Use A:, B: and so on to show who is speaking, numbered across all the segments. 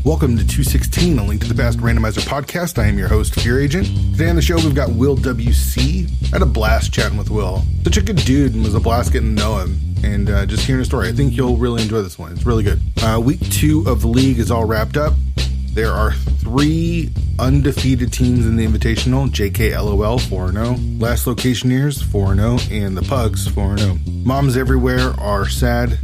A: Welcome to 216, a link to the Past Randomizer podcast. I am your host, Fear Agent. Today on the show, we've got willwc. I had a blast chatting with Will. Such a good dude, and was a blast getting to know him and just hearing his story. I think you'll really enjoy this one. It's really good. Week 2 of the league is all wrapped up. There are 3 undefeated teams in the Invitational. JKLOL 4-0, Last Locationeers 4-0, and the Pugs 4-0. Moms everywhere are sad.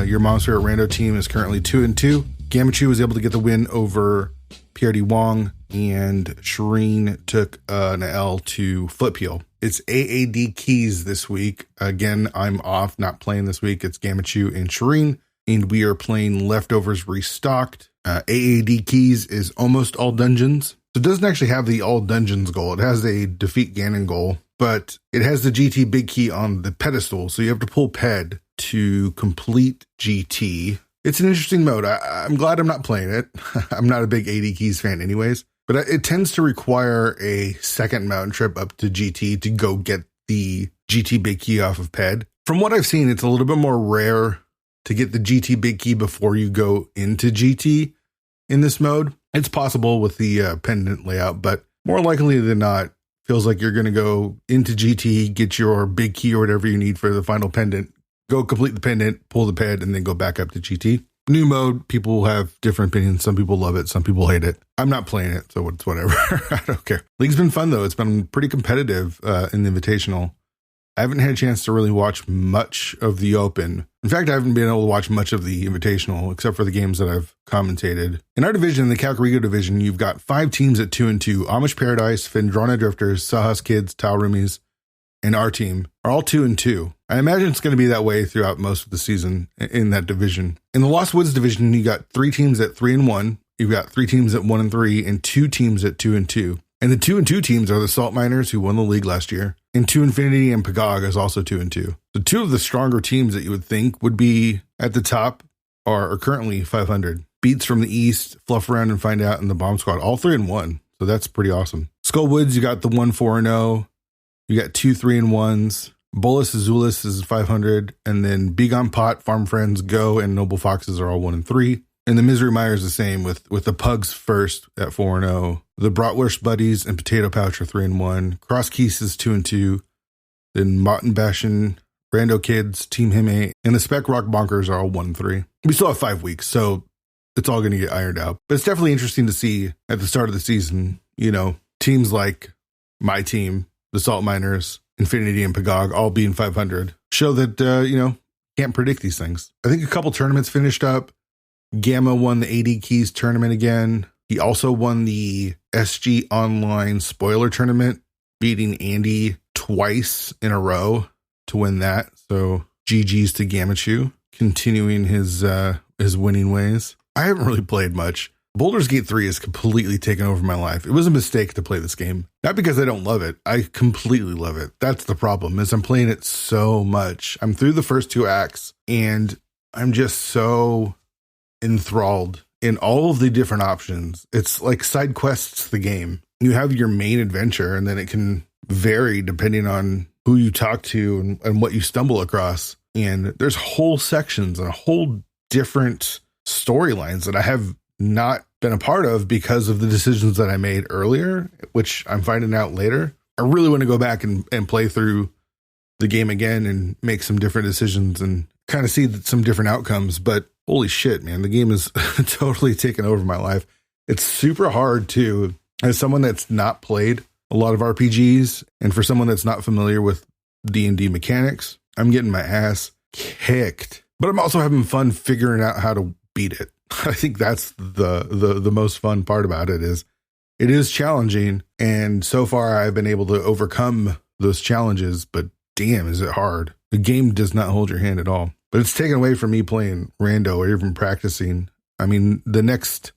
A: Your Mom's Favorite Rando team is currently 2-2. Gamachu was able to get the win over PRD Wong, and Shireen took an L to Flipheel. It's AAD Keys this week. Again, I'm off, not playing this week. It's Gamachu and Shireen, and we are playing Leftovers Restocked. AAD Keys is almost all dungeons. So it doesn't actually have the all dungeons goal. It has a defeat Ganon goal, but it has the GT big key on the pedestal. So you have to pull ped to complete GT. It's an interesting mode. I'm glad I'm not playing it. I'm not a big AD Keys fan anyways, but it tends to require a second mountain trip up to GT to go get the GT big key off of ped. From what I've seen, it's a little bit more rare to get the GT big key before you go into GT in this mode. It's possible with the pendant layout, but more likely than not, feels like you're going to go into GT, get your big key or whatever you need for the final pendant, go complete the pendant, pull the ped, and then go back up to GT. New mode, people have different opinions. Some people love it, some people hate it. I'm not playing it, so it's whatever. I don't care. League's been fun though. It's been pretty competitive in the Invitational. I haven't had a chance to really watch much of the Open. In fact, I haven't been able to watch much of the Invitational, except for the games that I've commentated. In our division, the Calcarigo division, you've got 5 teams at 2-2. Amish Paradise, Fendrana Drifters, Sahas Kids, Tau Rumies, and our team are all 2-2. I imagine it's going to be that way throughout most of the season in that division. In the Lost Woods division, you got 3 teams at 3-1. You've got 3 teams at 1-3 and 2 teams at 2-2. And the 2-2 teams are the Salt Miners, who won the league last year, and 2 Infinity and Pagog is also 2-2. So 2 of the stronger teams that you would think would be at the top are currently 500. Beats from the East, Fluff Around and Find Out, and the Bomb Squad, all 3-1. So that's pretty awesome. Skull Woods, you got the 1-4-0. You got 2 3-1s. Bolus Azulis is 500. And then Big on Pot, Farm Friends, Go, and Noble Foxes are all 1-3. And the Misery Mire is the same with the Pugs first at 4-0. The Bratwurst Buddies and Potato Pouch are 3-1. Cross Keys is 2-2. Then Mountain Bastion, Rando Kids, Team Hime, and the Spec Rock Bonkers are all 1-3. We still have 5 weeks, so it's all going to get ironed out. But it's definitely interesting to see at the start of the season, you know, teams like my team, the Salt Miners, Infinity, and Pagog all being 500 show that, can't predict these things. I think a couple tournaments finished up. Gamma won the AD Keys tournament again. He also won the SG Online Spoiler Tournament, beating Andy twice in a row to win that. So GG's to Gamachu, continuing his winning ways. I haven't really played much. Baldur's Gate 3 has completely taken over my life. It was a mistake to play this game. Not because I don't love it. I completely love it. That's the problem, is I'm playing it so much. I'm through the first 2 acts, and I'm just so enthralled in all of the different options. It's like side quests, the game. You have your main adventure, and then it can vary depending on who you talk to and what you stumble across. And there's whole sections and whole different storylines that I have not been a part of because of the decisions that I made earlier, which I'm finding out later. I really want to go back and play through the game again and make some different decisions and kind of see some different outcomes. But holy shit, man, the game is totally taken over my life. It's super hard too, as someone that's not played a lot of RPGs, and for someone that's not familiar with D&D mechanics, I'm getting my ass kicked. But I'm also having fun figuring out how to beat it. I think that's the most fun part about it is challenging. And so far I've been able to overcome those challenges, but damn, is it hard. The game does not hold your hand at all. But it's taken away from me playing rando or even practicing. I mean, the next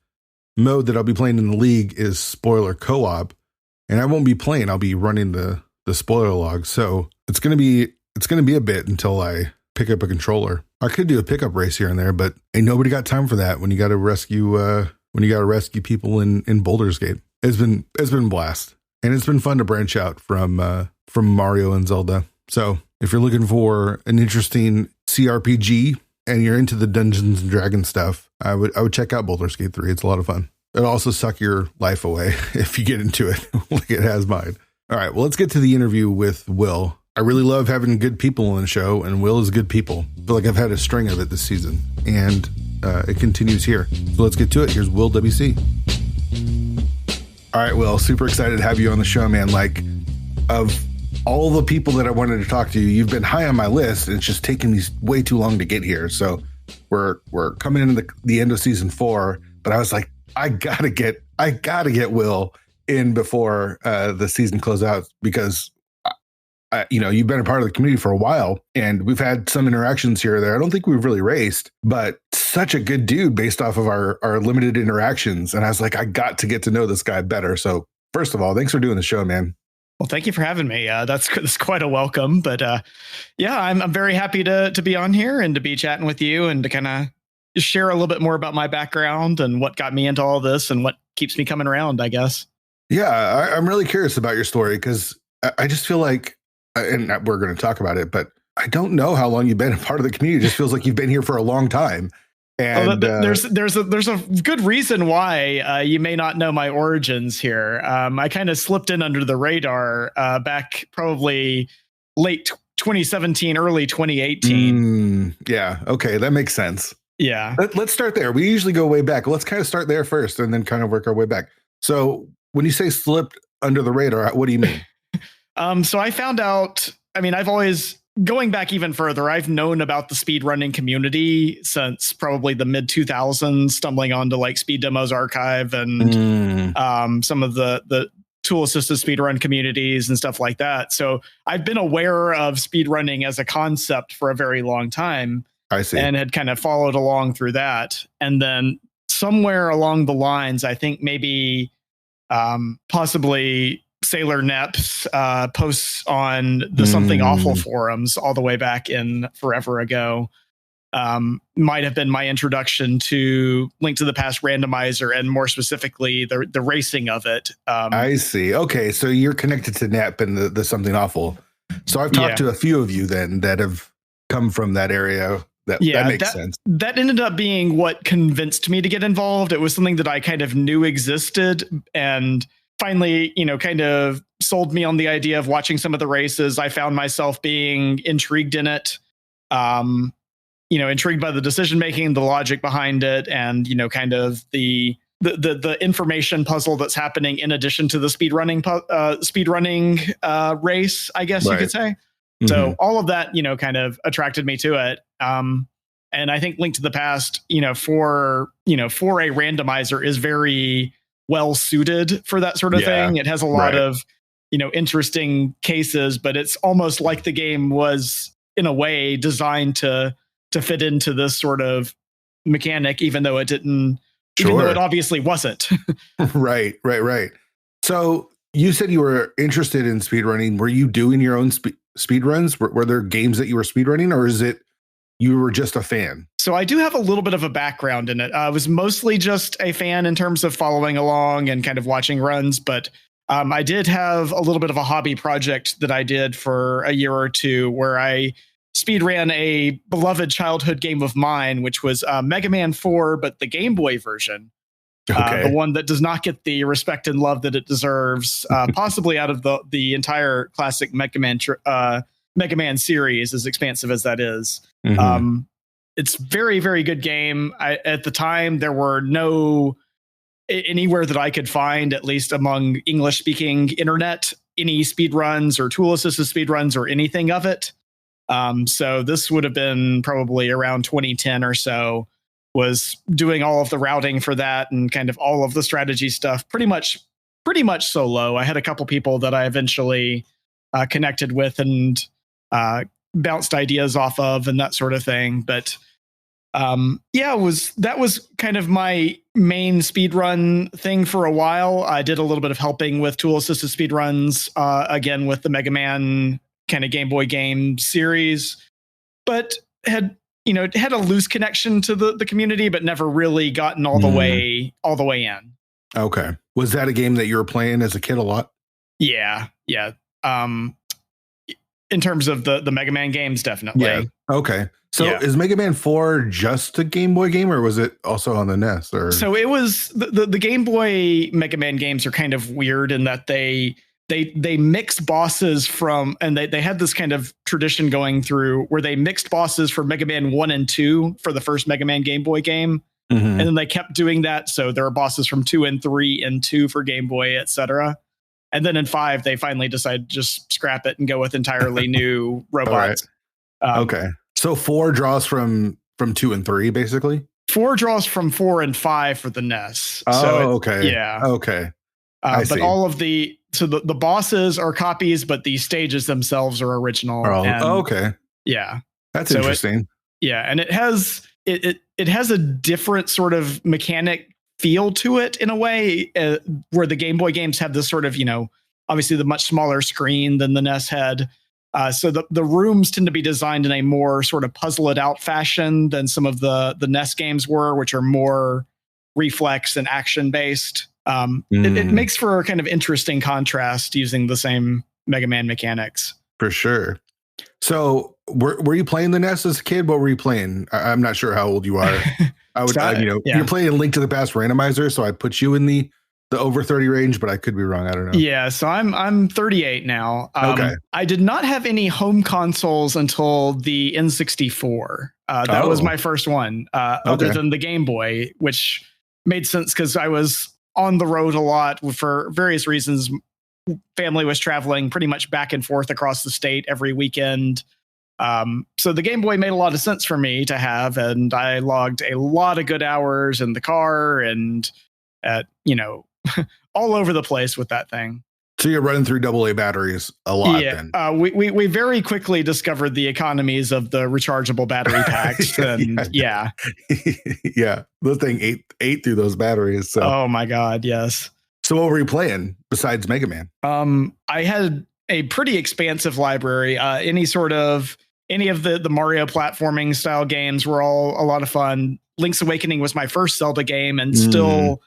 A: mode that I'll be playing in the league is spoiler co-op, and I won't be playing. I'll be running the spoiler log. So it's going to be a bit until I pick up a controller. I could do a pickup race here and there, but ain't nobody got time for that when you got to rescue people in Baldur's Gate. It's been a blast, and it's been fun to branch out from Mario and Zelda. So if you're looking for an interesting CRPG and you're into the Dungeons and Dragons stuff, I would check out Baldur's Gate 3. It's a lot of fun. It'll also suck your life away if you get into it like it has mine. All right, well, let's get to the interview with Will. I really love having good people on the show, and Will is good people. I feel like I've had a string of it this season, and it continues here. So let's get to it. Here's Will WC. All right, Will, super excited to have you on the show, man. Like, of all the people that I wanted to talk to, you've been high on my list, and it's just taken me way too long to get here. So we're coming into the end of season 4, but I was like, I gotta get Will in before the season closes out, because you've been a part of the community for a while, and we've had some interactions here or there. I don't think we've really raced, but such a good dude based off of our limited interactions. And I was like, I got to get to know this guy better. So first of all, thanks for doing the show, man.
B: Well, thank you for having me. That's quite a welcome. But I'm very happy to be on here and to be chatting with you and to kind of share a little bit more about my background and what got me into all this and what keeps me coming around, I guess.
A: Yeah, I'm really curious about your story, because I just feel like, and we're going to talk about it, but I don't know how long you've been a part of the community. It just feels like you've been here for a long time. And
B: there's a good reason why you may not know my origins here. I kind of slipped in under the radar back probably late 2017, early 2018.
A: Yeah. Okay. That makes sense.
B: Yeah.
A: Let's start there. We usually go way back. Let's kind of start there first and then kind of work our way back. So when you say slipped under the radar, what do you mean?
B: So I found out, I've always, going back even further, I've known about the speedrunning community since probably the mid 2000s, stumbling onto like Speed Demos Archive and some of the tool assisted speedrun communities and stuff like that. So I've been aware of speedrunning as a concept for a very long time.
A: I see.
B: And had kind of followed along through that. And then somewhere along the lines, I think maybe possibly Sailor Nep's posts on the Something Awful forums all the way back in forever ago might have been my introduction to Link to the Past Randomizer, and more specifically the racing of it.
A: I see. Okay, so you're connected to Nep and the Something Awful. So I've talked to a few of you then that have come from that area. That makes sense. That
B: ended up being what convinced me to get involved. It was something that I kind of knew existed, and finally, kind of sold me on the idea of watching some of the races. I found myself being intrigued in it, intrigued by the decision making, the logic behind it, and kind of the information puzzle that's happening in addition to the speedrunning race, I guess you could say. Mm-hmm. So all of that, kind of attracted me to it. And I think Link to the Past, for a randomizer is very well suited for that sort of thing. It has a lot of, interesting cases, but it's almost like the game was in a way designed to fit into this sort of mechanic, even though it didn't, even though it obviously wasn't.
A: Right. So you said you were interested in speedrunning. Were you doing your own speedruns? Were there games that you were speedrunning, or is it you were just a fan?
B: So I do have a little bit of a background in it. I was mostly just a fan in terms of following along and kind of watching runs, but I did have a little bit of a hobby project that I did for a year or two where I speedran a beloved childhood game of mine, which was Mega Man 4, but the Game Boy version. The one that does not get the respect and love that it deserves, possibly out of the entire classic Mega Man series, as expansive as that is. Mm-hmm. It's very, very good game. At the time, there were no anywhere that I could find, at least among English speaking internet, any speedruns or tool assisted speedruns or anything of it. So this would have been probably around 2010 or so, was doing all of the routing for that and kind of all of the strategy stuff pretty much solo. I had a couple people that I eventually connected with and bounced ideas off of and that sort of thing. But that was kind of my main speedrun thing for a while. I did a little bit of helping with tool assisted speedruns, again with the Mega Man kind of Game Boy game series, but had a loose connection to the community, but never really gotten all the way in.
A: Okay. Was that a game that you were playing as a kid a lot?
B: Yeah. In terms of the Mega Man games, definitely.
A: Yeah. Okay. So is Mega Man 4 just a Game Boy game, or was it also on the NES? Or
B: so it was the Game Boy Mega Man games are kind of weird in that they mixed bosses from, and they had this kind of tradition going through where they mixed bosses for Mega Man 1 and 2 for the first Mega Man Game Boy game. And then they kept doing that. So there are bosses from 2 and 3 and 2 for Game Boy, etc. And then in 5, they finally decided to just scrap it and go with entirely new robots.
A: Right. Okay. So 4 draws from 2 and 3, basically?
B: 4 draws from 4 and 5 for the NES.
A: Oh,
B: so
A: okay.
B: Yeah.
A: Okay.
B: But all of the bosses are copies, but the stages themselves are original.
A: Okay.
B: Yeah.
A: That's interesting.
B: And it has a different sort of mechanic feel to it in a way, where the Game Boy games have this sort of, obviously the much smaller screen than the NES had. So the rooms tend to be designed in a more sort of puzzle it out fashion than some of the NES games were, which are more reflex and action based. It makes for a kind of interesting contrast using the same Mega Man mechanics.
A: For sure. So were you playing the NES as a kid? What were you playing? I'm not sure how old you are. You're playing Link to the Past Randomizer, so I put you in the over 30 range, but I could be wrong. I don't know.
B: Yeah, so I'm 38 now.
A: Okay.
B: I did not have any home consoles until the N64. That was my first one, other than the Game Boy, which made sense because I was on the road a lot for various reasons. Family was traveling pretty much back and forth across the state every weekend. So the Game Boy made a lot of sense for me to have, and I logged a lot of good hours in the car and all over the place with that thing.
A: So you're running through AA batteries a lot then.
B: We very quickly discovered the economies of the rechargeable battery packs. Yeah,
A: the thing ate through those batteries. So.
B: Oh my God, yes.
A: So what were you playing besides Mega Man?
B: I had a pretty expansive library. Any of the Mario platforming style games were all a lot of fun. Link's Awakening was my first Zelda game, and still,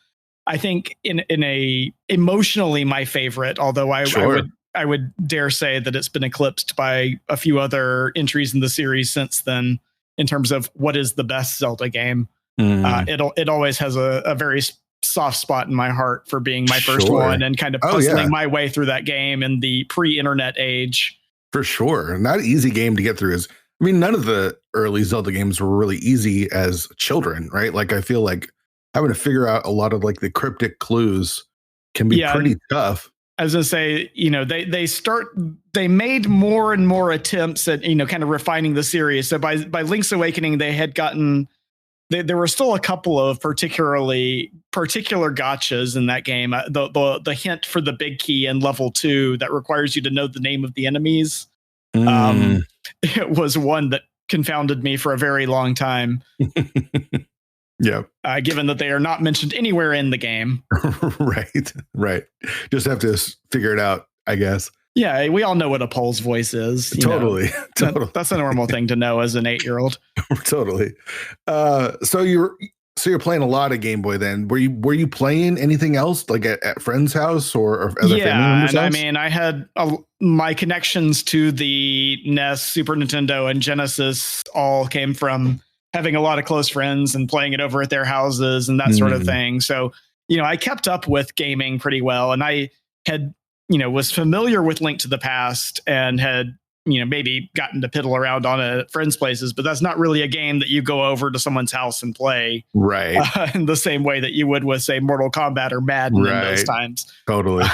B: I think in a emotionally my favorite. Although I would dare say that it's been eclipsed by a few other entries in the series since then in terms of what is the best Zelda game. It always has a very soft spot in my heart for being my first one and kind of puzzling my way through that game in the pre-internet age.
A: For sure. Not an easy game to get through. None of the early Zelda games were really easy as children, right? Like I feel like having to figure out a lot of like the cryptic clues can be pretty tough.
B: I was gonna say, they made more and more attempts at, kind of refining the series. So by Link's Awakening, they had gotten, there were still a couple of particular gotchas in that game. The hint for the big key in level 2 that requires you to know the name of the enemies. It was one that confounded me for a very long time.
A: Yeah.
B: Given that they are not mentioned anywhere in the game.
A: Right. Just have to figure it out, I guess.
B: Yeah, we all know what a Pole's voice is.
A: Totally.
B: That's a normal thing to know as an 8-year-old.
A: Totally. So you're playing a lot of Game Boy then. Were you playing anything else like at friend's house or other family members' house?
B: I had my connections to the NES, Super Nintendo, and Genesis all came from having a lot of close friends and playing it over at their houses and that sort of thing. So, I kept up with gaming pretty well, and I had, was familiar with Link to the Past and had, maybe gotten to piddle around on it at friends' places, but that's not really a game that you go over to someone's house and play.
A: Right.
B: In the same way that you would with, say, Mortal Kombat or Madden in those times.
A: Totally.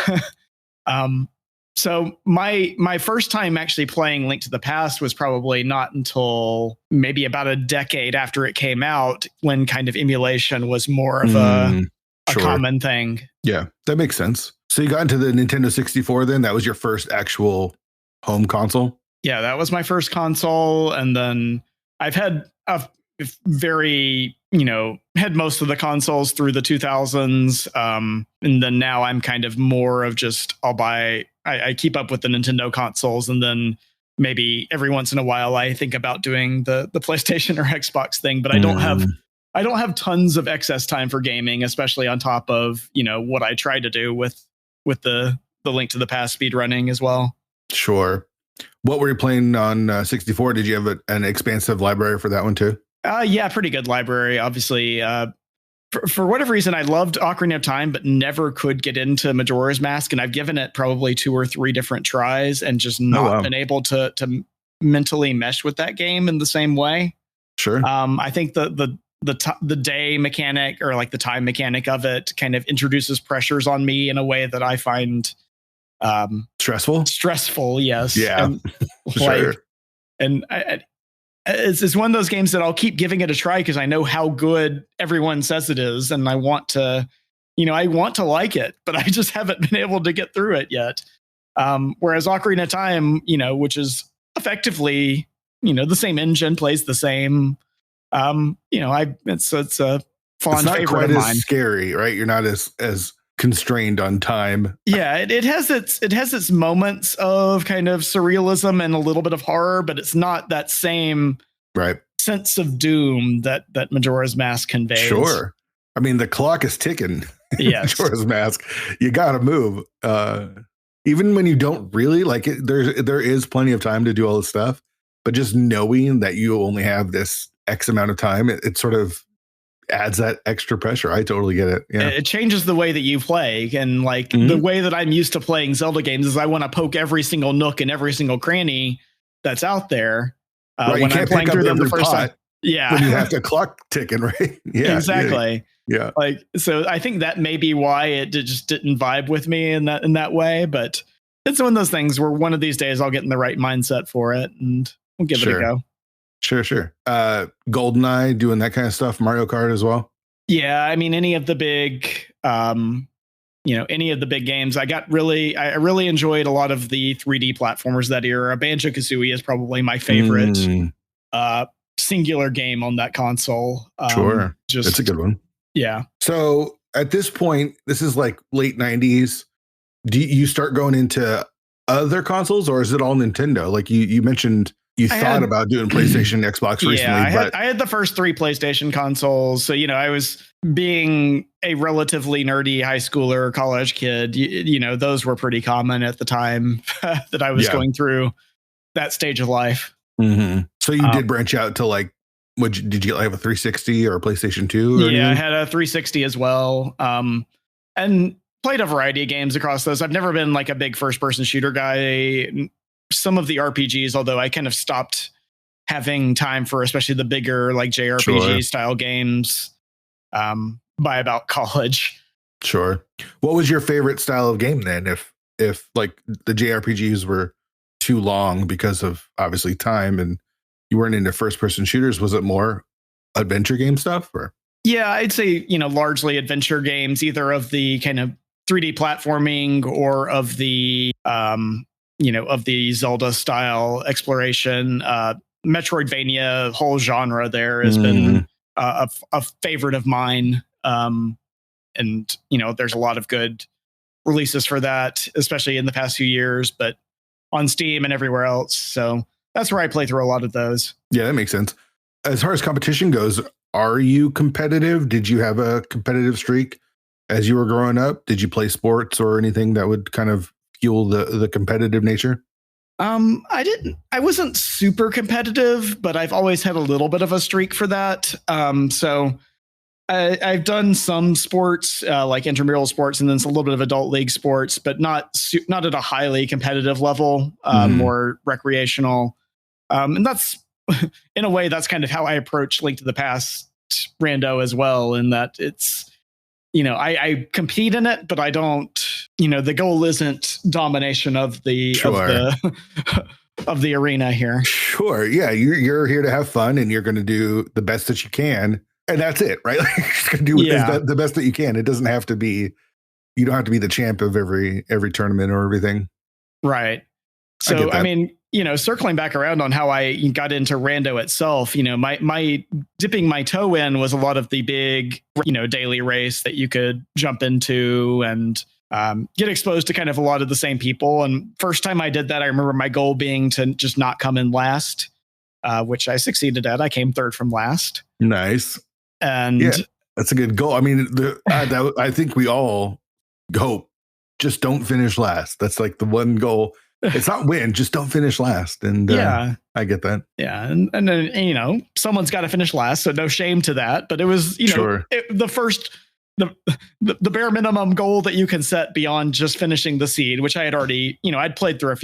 B: So my first time actually playing Link to the Past was probably not until maybe about a decade after it came out, when kind of emulation was more of a common thing.
A: Yeah, that makes sense. So you got into the Nintendo 64 then? That was your first actual home console?
B: Yeah, that was my first console. And then I've had a very, had most of the consoles through the 2000s. And then now I'm kind of more of just, I keep up with the Nintendo consoles, and then maybe every once in a while I think about doing the PlayStation or Xbox thing, but I don't have tons of excess time for gaming, especially on top of, what I try to do with the Link to the Past speed running as well.
A: Sure. What were you playing on 64? Did you have an expansive library for that one too?
B: Yeah, pretty good library. Obviously, for whatever reason, I loved Ocarina of Time, but never could get into Majora's Mask, and I've given it probably 2 or 3 different tries, and just not been able to mentally mesh with that game in the same way.
A: Sure.
B: I think the day mechanic, or like the time mechanic of it, kind of introduces pressures on me in a way that I find stressful. Yes.
A: Yeah.
B: And,
A: sure.
B: And it's one of those games that I'll keep giving it a try because I know how good everyone says it is, and I want to like it, but I just haven't been able to get through it yet. Whereas Ocarina of Time, which is effectively, the same engine, plays the same. It's a fond favorite of mine.
A: Scary, right? You're not as constrained on time.
B: Yeah, it has its moments of kind of surrealism and a little bit of horror, but it's not that same sense of doom that Majora's Mask conveys.
A: Sure. I mean, the clock is ticking.
B: Yes.
A: Majora's Mask. You got to move. Even when you don't really like it, there is plenty of time to do all this stuff, but just knowing that you only have this X amount of time, it sort of adds that extra pressure. I totally get it. Yeah.
B: It changes the way that you play. And the way that I'm used to playing Zelda games is I want to poke every single nook and every single cranny that's out there. When I'm playing through them the first time. Yeah.
A: When you have the clock ticking, right? Yeah.
B: Exactly.
A: Yeah.
B: So I think that may be why it just didn't vibe with me in that way. But it's one of those things where one of these days I'll get in the right mindset for it and we'll give it a go.
A: Sure. GoldenEye, doing that kind of stuff, Mario Kart as well.
B: Yeah, I mean, any of the big games. I really enjoyed a lot of the 3D platformers that era. Banjo-Kazooie is probably my favorite singular game on that console.
A: Sure, that's a good one.
B: Yeah.
A: So at this point, this is like late 90s. Do you start going into other consoles, or is it all Nintendo? Like you mentioned, you thought about doing PlayStation, Xbox recently.
B: Yeah, I had the first 3 PlayStation consoles. So, I was being a relatively nerdy high schooler, college kid. Those were pretty common at the time that I was going through that stage of life.
A: Mm-hmm. So you did branch out to did you have a 360 or a PlayStation 2?
B: Yeah, I had a 360 as well. And played a variety of games across those. I've never been a big first person shooter guy. Some of the RPGs, although I kind of stopped having time for especially the bigger JRPG style games by about college.
A: Sure. What was your favorite style of game then? If the JRPGs were too long because of obviously time and you weren't into first person shooters, was it more adventure game stuff? Or
B: yeah, I'd say largely adventure games, either of the kind of 3D platforming or of the of the Zelda style exploration. Metroidvania whole genre there has been a favorite of mine. And there's a lot of good releases for that, especially in the past few years, but on Steam and everywhere else. So that's where I play through a lot of those. Yeah,
A: that makes sense. As far as competition goes, are you competitive? Did you have a competitive streak as you were growing up? Did you play sports or anything that would kind of fuel the competitive nature?
B: I wasn't super competitive, but I've always had a little bit of a streak for that. So I've done some sports, like intramural sports, and then a little bit of adult league sports, but not at a highly competitive level, more recreational. And that's, in a way, that's kind of how I approach Link to the Past Rando as well, in that it's, I compete in it, but I don't, the goal isn't domination of the of the arena here.
A: Sure. Yeah. You're here to have fun and you're going to do the best that you can. And that's it, right? Like, you're just going to do the best that you can. It doesn't have to be, you don't have to be the champ of every tournament or everything.
B: Right. So, I mean, circling back around on how I got into Rando itself, my dipping my toe in was a lot of the big, daily race that you could jump into and get exposed to kind of a lot of the same people. And first time I did that, I remember my goal being to just not come in last, which I succeeded at. I came third from last.
A: Nice.
B: And
A: yeah, that's a good goal. I mean, I think we all hope just don't finish last. That's like the one goal. It's not win, just don't finish last. And
B: Yeah.
A: I get that.
B: Yeah. And then, someone's got to finish last. So no shame to that. But it was,
A: Sure.
B: the bare minimum goal that you can set beyond just finishing the seed, which I had already, I'd played through a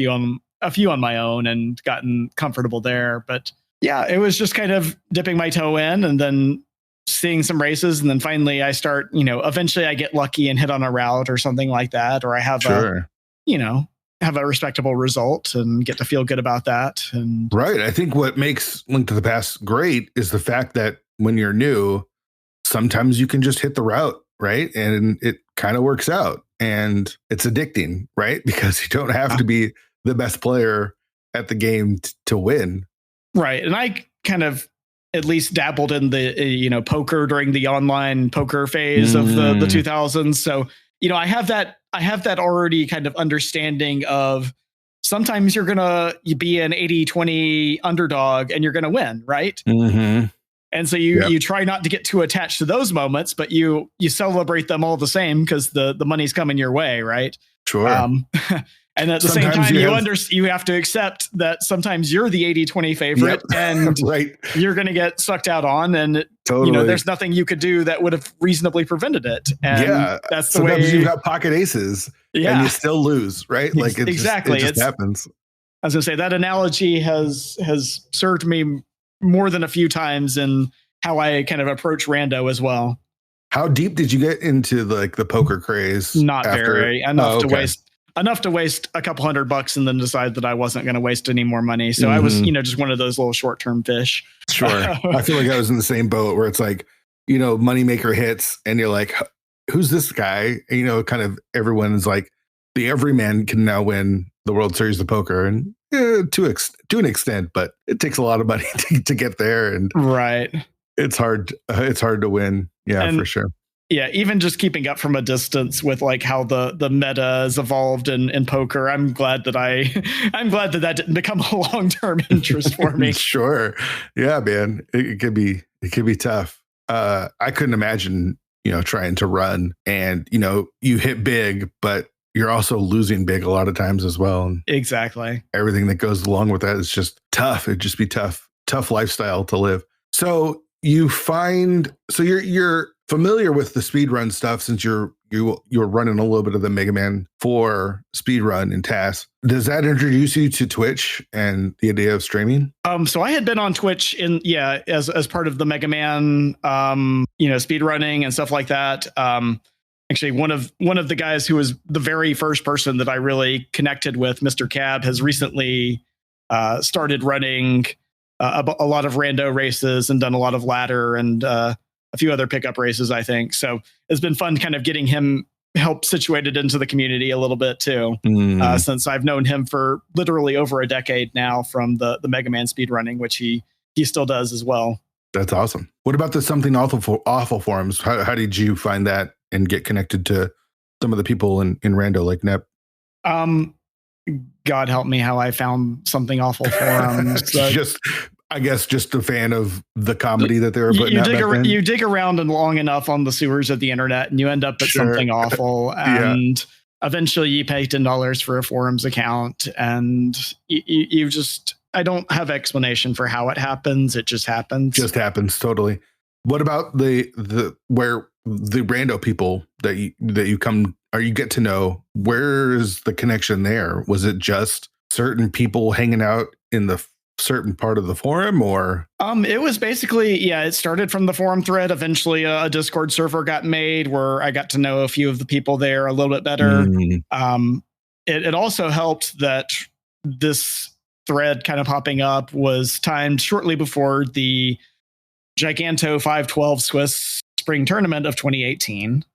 B: few on my own and gotten comfortable there. But yeah, it was just kind of dipping my toe in and then seeing some races. And then finally I start, eventually I get lucky and hit on a route or something like that. Or I have have a respectable result and get to feel good about that. And
A: right. I think what makes Link to the Past great is the fact that when you're new, sometimes you can just hit the route, right? And it kind of works out and it's addicting, right? Because you don't have to be the best player at the game to win.
B: Right. And I kind of at least dabbled in the, poker during the online poker phase of the 2000s. So, I have that already kind of understanding of sometimes you're going to be an 80-20 underdog and you're going to win. Right.
A: Mm-hmm.
B: And so you try not to get too attached to those moments, but you celebrate them all the same because the money's coming your way. Right.
A: Sure.
B: And at the same time, you have to accept that sometimes you're the 80-20 favorite and
A: right.
B: you're going to get sucked out on. And, there's nothing you could do that would have reasonably prevented it. And that's the
A: sometimes
B: way
A: you've got pocket aces and you still lose, right? Like it just happens.
B: I was going to say that analogy has served me more than a few times in how I kind of approach rando as well.
A: How deep did you get into the poker craze?
B: Not very enough to waste a couple $100 and then decide that I wasn't going to waste any more money. So I was, just one of those little short-term fish.
A: Sure. I feel like I was in the same boat where it's like, moneymaker hits and you're like, who's this guy? And, kind of everyone is like, the everyman can now win the World Series of Poker. And to an extent, but it takes a lot of money to get there. And
B: right.
A: It's hard to win. Yeah, for sure.
B: Yeah, even just keeping up from a distance with like how the meta has evolved in poker, I'm glad that that didn't become a long-term interest for me.
A: Sure. Yeah, man. It could be tough. I couldn't imagine, trying to run and, you hit big, but you're also losing big a lot of times as well. And
B: exactly.
A: Everything that goes along with that is just tough. It'd just be tough lifestyle to live. So you're familiar with the speedrun stuff since you're running a little bit of the Mega Man 4 speedrun in TAS. Does that introduce you to Twitch and the idea of streaming?
B: So I had been on Twitch as part of the Mega Man speedrunning and stuff like that. Actually, one of the guys who was the very first person that I really connected with, Mr. Cab, has recently started running a lot of rando races and done a lot of ladder and a few other pickup races, I think. So it's been fun kind of getting him help situated into the community a little bit too, since I've known him for literally over a decade now from the Mega Man speedrunning, which he still does as well. That's awesome.
A: What about the Something Awful forums? How did you find that and get connected to some of the people in rando like Nep?
B: God help me how I found Something Awful forums.
A: just a fan of the comedy that they were putting out.
B: You dig around and long enough on the sewers of the internet and you end up at Something Awful. And eventually you pay $10 for a forums account and you just, I don't have explanation for how it happens. It just happens.
A: Just happens. Totally. What about where the rando people that you come or you get to know? Where is the connection there? Was it just certain people hanging out in the certain part of the forum, or
B: it was basically it started from the forum thread. Eventually a Discord server got made where I got to know a few of the people there a little bit better. It also helped that this thread kind of popping up was timed shortly before the Giganto 512 Swiss Spring Tournament of 2018,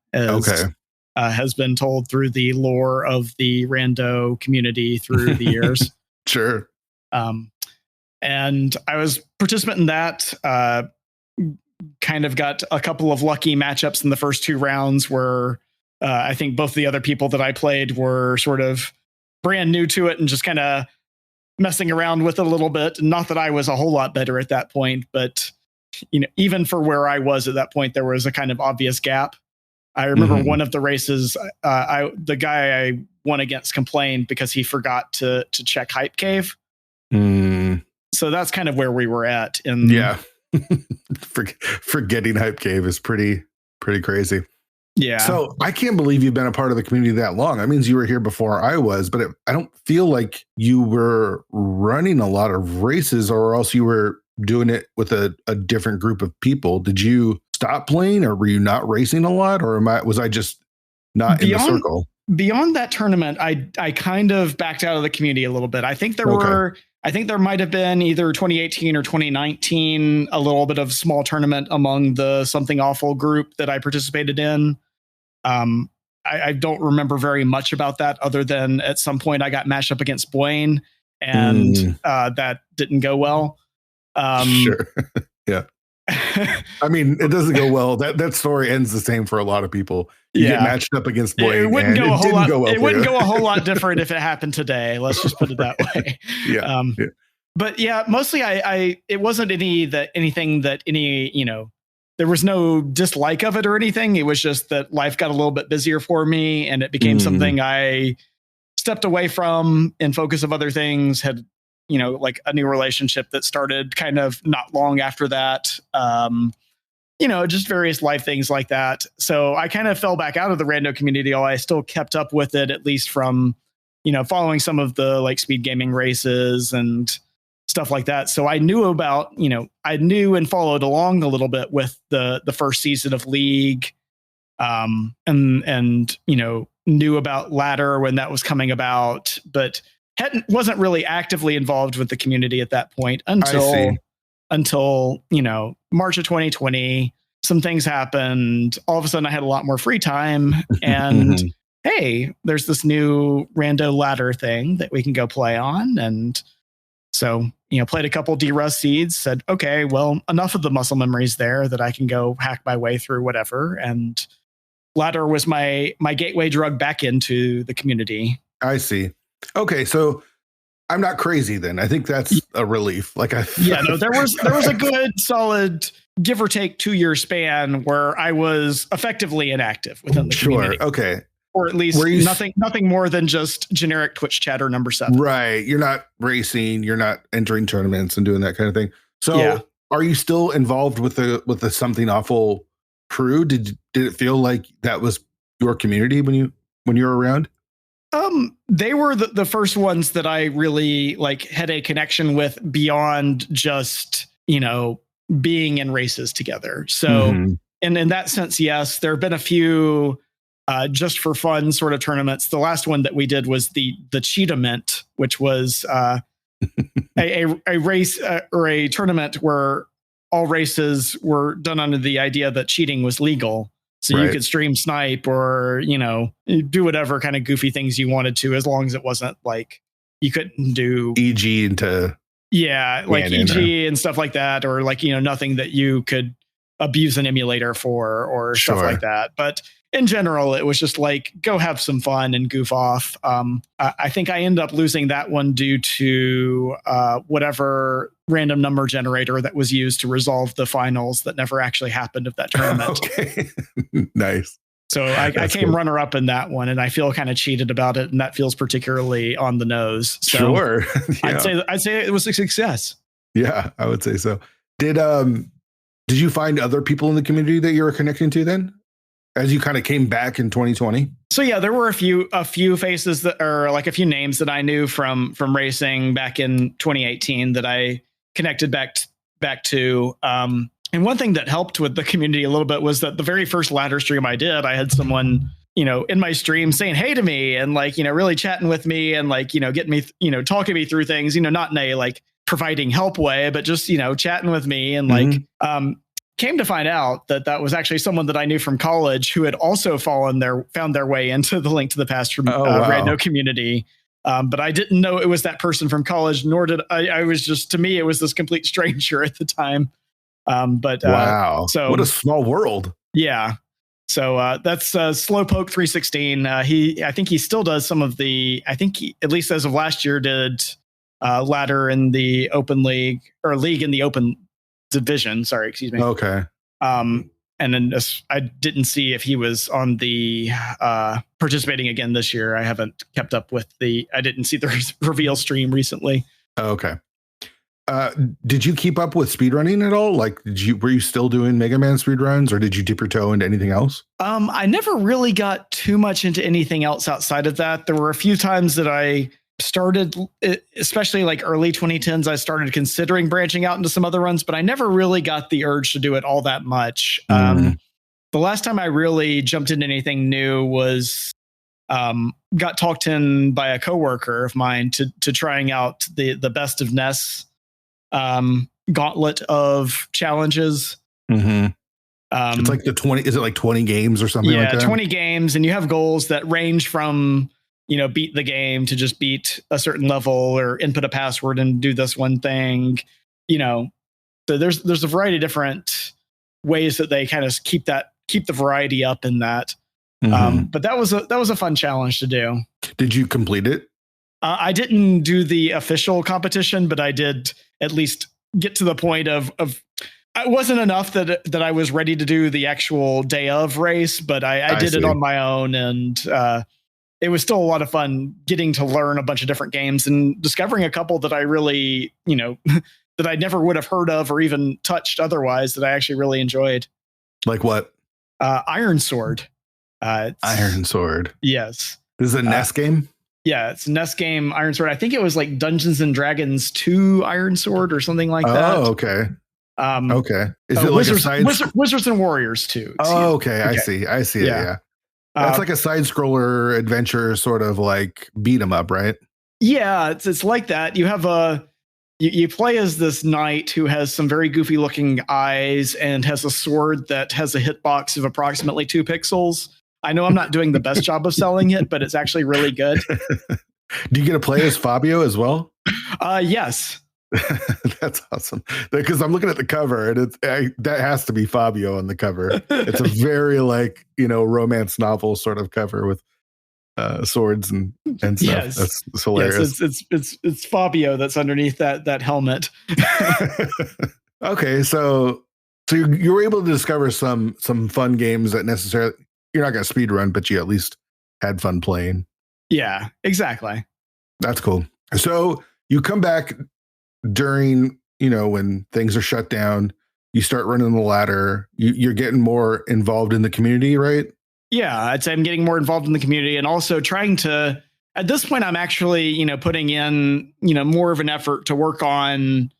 B: has been told through the lore of the rando community through the years.
A: Sure.
B: And I was participant in that, kind of got a couple of lucky matchups in the first two rounds where I think both the other people that I played were sort of brand new to it and just kind of messing around with it a little bit. Not that I was a whole lot better at that point, but even for where I was at that point, there was a kind of obvious gap. I remember one of the races, the guy I won against complained because he forgot to check Hype Cave. So that's kind of where we were at.
A: Yeah. Forgetting Hype Cave is pretty crazy.
B: Yeah.
A: So I can't believe you've been a part of the community that long. That means you were here before I was, but I don't feel like you were running a lot of races, or else you were doing it with a different group of people. Did you stop playing, or were you not racing a lot, or was I just not in the circle?
B: Beyond that tournament, I kind of backed out of the community a little bit. I think there might have been either 2018 or 2019, a little bit of small tournament among the Something Awful group that I participated in. I don't remember very much about that, other than at some point I got matched up against Blaine, and that didn't go well.
A: Sure. Yeah. I mean, it doesn't go well. That story ends the same for a lot of people. You get matched up against Blaine.
B: It wouldn't go a whole lot. It wouldn't go a whole lot different if it happened today. Let's just put it that way.
A: Yeah.
B: But yeah, mostly it wasn't anything that there was no dislike of it or anything. It was just that life got a little bit busier for me, and it became something I stepped away from in focus of other things. Had like a new relationship that started kind of not long after that. Just various life things like that. So I kind of fell back out of the rando community. I still kept up with it, at least from, following some of the like speed gaming races and stuff like that. So I knew about, I knew and followed along a little bit with the first season of League, and knew about Ladder when that was coming about, but wasn't really actively involved with the community at that point until March of 2020. Some things happened. All of a sudden I had a lot more free time, and hey, there's this new rando ladder thing that we can go play on. And so, played a couple D-Rust seeds, said, okay, well, enough of the muscle memories there that I can go hack my way through whatever. And ladder was my gateway drug back into the community.
A: I see. Okay, so I'm not crazy then. I think that's a relief. There was a good solid give or take 2-year span where I was effectively inactive within the community. Sure. Okay.
B: Or at least nothing more than just generic Twitch chatter number 7.
A: Right. You're not racing. You're not entering tournaments and doing that kind of thing. So are you still involved with the Something Awful crew? Did it feel like that was your community when you were around?
B: They were the first ones that I really had a connection with beyond just, being in races together. So, and in that sense, yes, there have been a few, just for fun sort of tournaments. The last one that we did was the Cheetament, which was, a race or a tournament where all races were done under the idea that cheating was legal. So you could stream snipe or, do whatever kind of goofy things you wanted to, as long as it wasn't like you couldn't do
A: EG into.
B: Yeah, like EG and stuff like that, or nothing that you could abuse an emulator for or stuff like that. But in general, it was just go have some fun and goof off. I think I ended up losing that one due to whatever random number generator that was used to resolve the finals that never actually happened of that tournament.
A: Okay. Nice.
B: So I came runner up in that one, and I feel kind of cheated about it, and that feels particularly on the nose. So
A: sure. Yeah.
B: I'd say it was a success.
A: Yeah, I would say so. Did you find other people in the community that you were connecting to then, as you kind of came back in 2020?
B: So yeah, there were a few faces that are a few names that I knew from racing back in 2018 that I connected back to. And one thing that helped with the community a little bit was that the very first ladder stream I did, I had someone, in my stream saying hey to me and really chatting with me and getting me, talking me through things, not in a providing help way, but just, chatting with me and came to find out that was actually someone that I knew from college who had also found their way into the Link to the Past rando community. But I didn't know it was that person from college, nor did I was just, to me, it was this complete stranger at the time.
A: Wow. So what a small world.
B: Yeah. So that's Slowpoke 316. I think he still does some of the, at least as of last year, did ladder in the open league or league in the open division. Sorry, excuse me.
A: Okay.
B: and then I didn't see if he was on the participating again this year. I haven't kept up with I didn't see the reveal stream recently.
A: Oh, okay. Did you keep up with speedrunning at all? Like, were you still doing Mega Man speedruns, or did you dip your toe into anything else?
B: I never really got too much into anything else outside of that. There were a few times that I started, especially like early 2010s, I started considering branching out into some other runs, but I never really got the urge to do it all that much. The last time I really jumped into anything new was got talked in by a coworker of mine to trying out the Best of NES gauntlet of challenges.
A: It's like is it like 20 games or something like that?
B: 20 games, and you have goals that range from, beat the game to just beat a certain level or input a password and do this one thing. So there's a variety of different ways that they kind of keep the variety up in that. But that was a fun challenge to do. Did
A: you complete it?
B: I didn't do the official competition, but I did at least get to the point of it wasn't enough that I was ready to do the actual day of race, but I did it on my own, and it was still a lot of fun getting to learn a bunch of different games and discovering a couple that I really, that I never would have heard of or even touched otherwise that I actually really enjoyed.
A: Like what?
B: Iron Sword.
A: Iron Sword.
B: Yes.
A: This is a NES game?
B: Yeah, it's a NES game, Iron Sword. I think it was like Dungeons and Dragons 2 Iron Sword or something like that.
A: Oh, okay. Okay. Is it like
B: Wizards and Warriors 2?
A: Oh, okay. I see. Yeah. That's like a side scroller adventure, sort of like beat 'em up, right?
B: Yeah, it's like that. You have you play as this knight who has some very goofy looking eyes and has a sword that has a hitbox of approximately 2 pixels. I know I'm not doing the best job of selling it, but it's actually really good.
A: Do you get to play as Fabio as well?
B: Yes.
A: That's awesome. Because I'm looking at the cover, and that has to be Fabio on the cover. It's a very romance novel sort of cover with swords and stuff.
B: Yes.
A: That's hilarious.
B: Yes, it's Fabio that's underneath that helmet.
A: Okay, so you were able to discover some fun games that necessarily you're not going to speed run, but you at least had fun playing.
B: Yeah, exactly.
A: That's cool. So you come back during, when things are shut down, you start running the ladder, you're getting more involved in the community, right?
B: Yeah, I'd say I'm getting more involved in the community, and also trying to, at this point, I'm actually, putting in, more of an effort to work on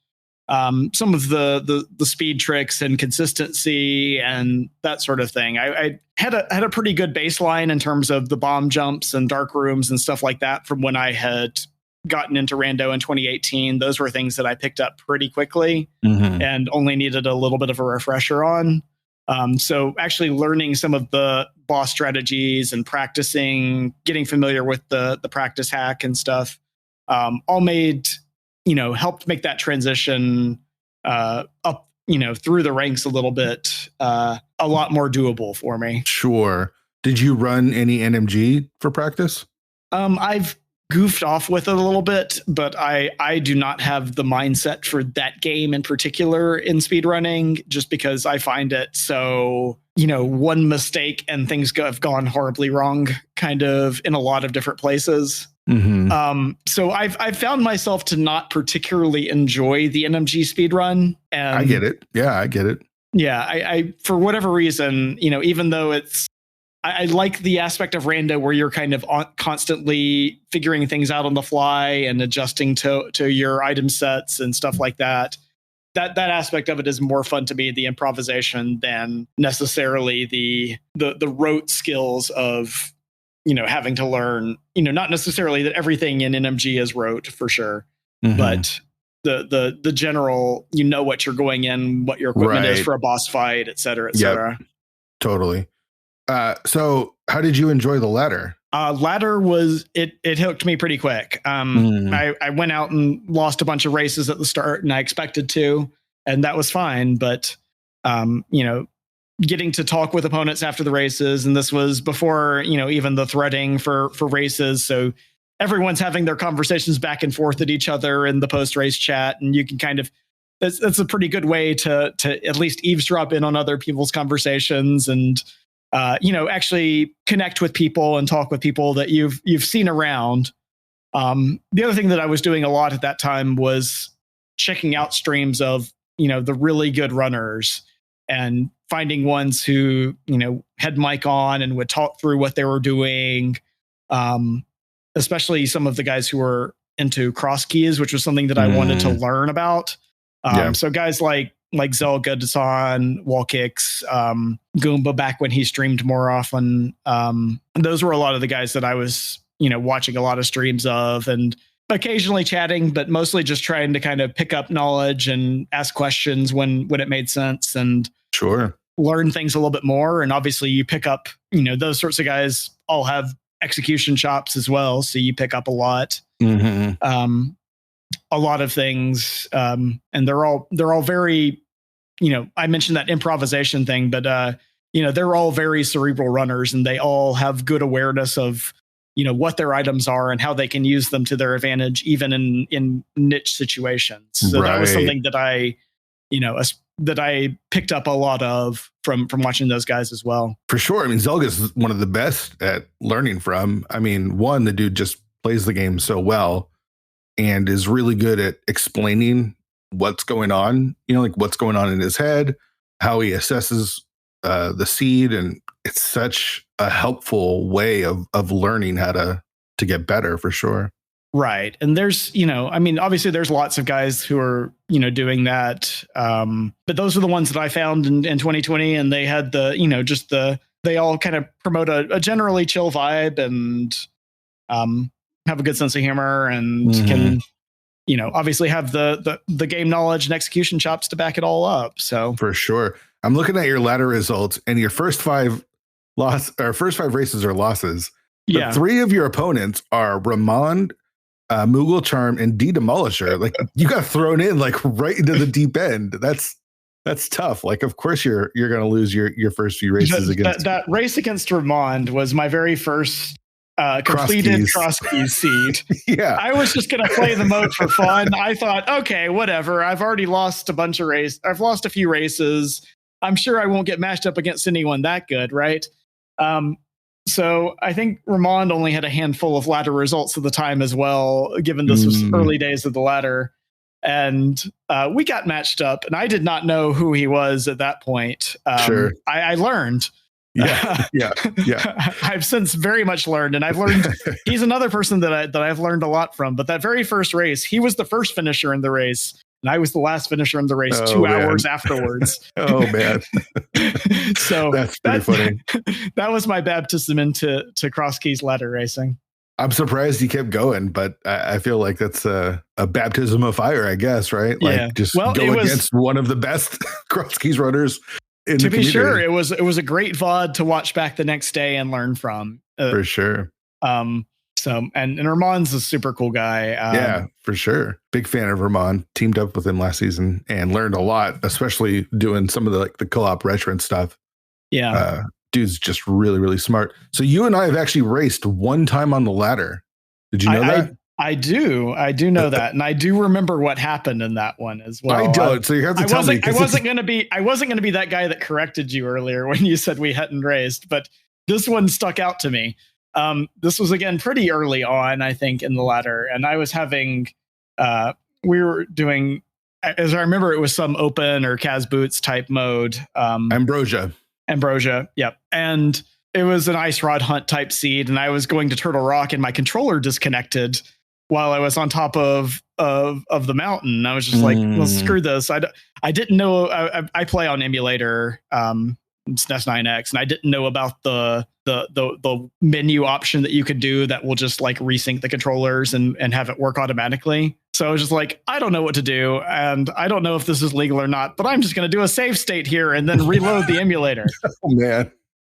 B: some of the speed tricks and consistency and that sort of thing. I had a pretty good baseline in terms of the bomb jumps and dark rooms and stuff like that from when I had gotten into Rando in 2018. Those were things that I picked up pretty quickly and only needed a little bit of a refresher on. So actually learning some of the boss strategies and practicing, getting familiar with the practice hack and stuff, all made, helped make that transition up, through the ranks a little bit, a lot more doable for me.
A: Sure. Did you run any NMG for practice?
B: I've goofed off with it a little bit, but I do not have the mindset for that game in particular in speedrunning, just because I find it so, one mistake and things have gone horribly wrong kind of in a lot of different places. So I've found myself to not particularly enjoy the NMG speedrun. And
A: I get it. Yeah, I get it.
B: Yeah, I for whatever reason, even though I like the aspect of Rando where you're kind of constantly figuring things out on the fly and adjusting to your item sets and stuff like that. That aspect of it is more fun to me, the improvisation, than necessarily the rote skills of, having to learn, not necessarily that everything in NMG is rote for sure, but the general, what you're going in, what your equipment is for a boss fight, et cetera, et cetera.
A: Yep. Totally. So how did you enjoy the ladder?
B: Ladder it hooked me pretty quick. I went out and lost a bunch of races at the start, and I expected to, and that was fine. But, getting to talk with opponents after the races, and this was before, even the threading for races. So everyone's having their conversations back and forth at each other in the post-race chat, and you can kind of that's a pretty good way to at least eavesdrop in on other people's conversations and actually connect with people and talk with people that you've seen around. The other thing that I was doing a lot at that time was checking out streams of the really good runners and finding ones who had mic on and would talk through what they were doing. Especially some of the guys who were into cross keys, which was something that I wanted to learn about. So guys like Zelga, Dasan, Wall Kicks, Goomba back when he streamed more often. Those were a lot of the guys that I was, watching a lot of streams of and occasionally chatting, but mostly just trying to kind of pick up knowledge and ask questions when it made sense and learn things a little bit more. And obviously you pick up, those sorts of guys all have execution chops as well. So you pick up a lot. A lot of things, and they're all very, I mentioned that improvisation thing, but they're all very cerebral runners, and they all have good awareness of what their items are and how they can use them to their advantage, even in niche situations. So that was something that I picked up a lot of from watching those guys as well.
A: For sure. I mean, Zelga's one of the best at learning from. I mean, one, the dude just plays the game so well and is really good at explaining what's going on, like what's going on in his head, how he assesses the seed. And it's such a helpful way of learning how to get better, for sure.
B: Right. And there's, obviously there's lots of guys who are, doing that. But those are the ones that I found in 2020. And they had they all kind of promote a generally chill vibe and have a good sense of humor and can, obviously have the game knowledge and execution chops to back it all up. So
A: for sure. I'm looking at your ladder results, and your first five races are losses. But 3 of your opponents are Ramon, Moogle Charm, and D Demolisher. Like, you got thrown in like right into the deep end. That's tough. Like, of course you're going to lose your first few races against
B: that race against Ramon was my very first completed cross keys seed.
A: Yeah.
B: I was just going to play the mode for fun. I thought, okay, whatever. I've already lost a bunch of races. I've lost a few races. I'm sure I won't get matched up against anyone that good, right? So I think Ramon only had a handful of ladder results at the time as well, given this was early days of the ladder. And we got matched up, and I did not know who he was at that point.
A: Sure.
B: I learned.
A: Yeah.
B: I've since very much learned, and I've learned he's another person that I've learned a lot from. But that very first race, he was the first finisher in the race, and I was the last finisher in the race 2 hours afterwards.
A: Oh man.
B: So
A: that's pretty funny.
B: That was my baptism into cross keys ladder racing.
A: I'm surprised he kept going, but I feel like that's a baptism of fire, I guess, right? Like just go against one of the best cross keys runners.
B: To be sure, it was a great VOD to watch back the next day and learn from.
A: For sure.
B: So and Ramon's a super cool guy.
A: Yeah, for sure. Big fan of Ramon. Teamed up with him last season and learned a lot, especially doing some of the co-op retro stuff.
B: Yeah.
A: Dude's just really, really smart. So you and I have actually raced one time on the ladder. Did you know that?
B: I do know that, and I do remember what happened in that one as well.
A: I don't. So you have to tell me.
B: I wasn't going to be that guy that corrected you earlier when you said we hadn't raced, but this one stuck out to me. This was again pretty early on, I think, in the ladder, and I was having. We were doing, as I remember, it was some open or Kaz Boots type mode.
A: Ambrosia.
B: Yep, and it was an ice rod hunt type seed, and I was going to Turtle Rock, and my controller disconnected while I was on top of the mountain. I was just like, well, screw this. I didn't know. I play on emulator, SNES 9X, and I didn't know about the menu option that you could do that will just like resync the controllers and have it work automatically. So I was just like, I don't know what to do, and I don't know if this is legal or not, but I'm just going to do a save state here and then reload the emulator.
A: Oh man.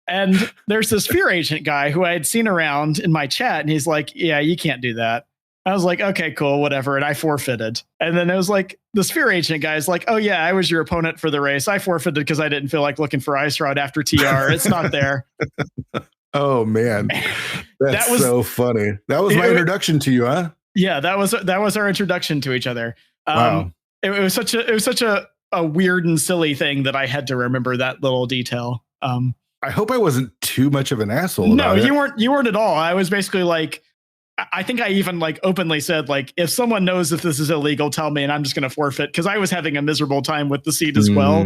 B: And there's this Fear Agent guy who I had seen around in my chat, and he's like, yeah, you can't do that. I was like, okay, cool, whatever. And I forfeited. And then it was like, the Sphere Agent guy is like, oh yeah, I was your opponent for the race. I forfeited because I didn't feel like looking for Ice Rod after TR. It's not there.
A: Oh man. That was so funny. That was my introduction to you, huh?
B: Yeah, that was our introduction to each other.
A: Wow.
B: it was such a weird and silly thing that I had to remember that little detail.
A: I hope I wasn't too much of an asshole.
B: No,
A: about it.
B: you weren't at all. I was basically like, I think I even like openly said, like, if someone knows if this is illegal, tell me, and I'm just going to forfeit, because I was having a miserable time with the seed as well.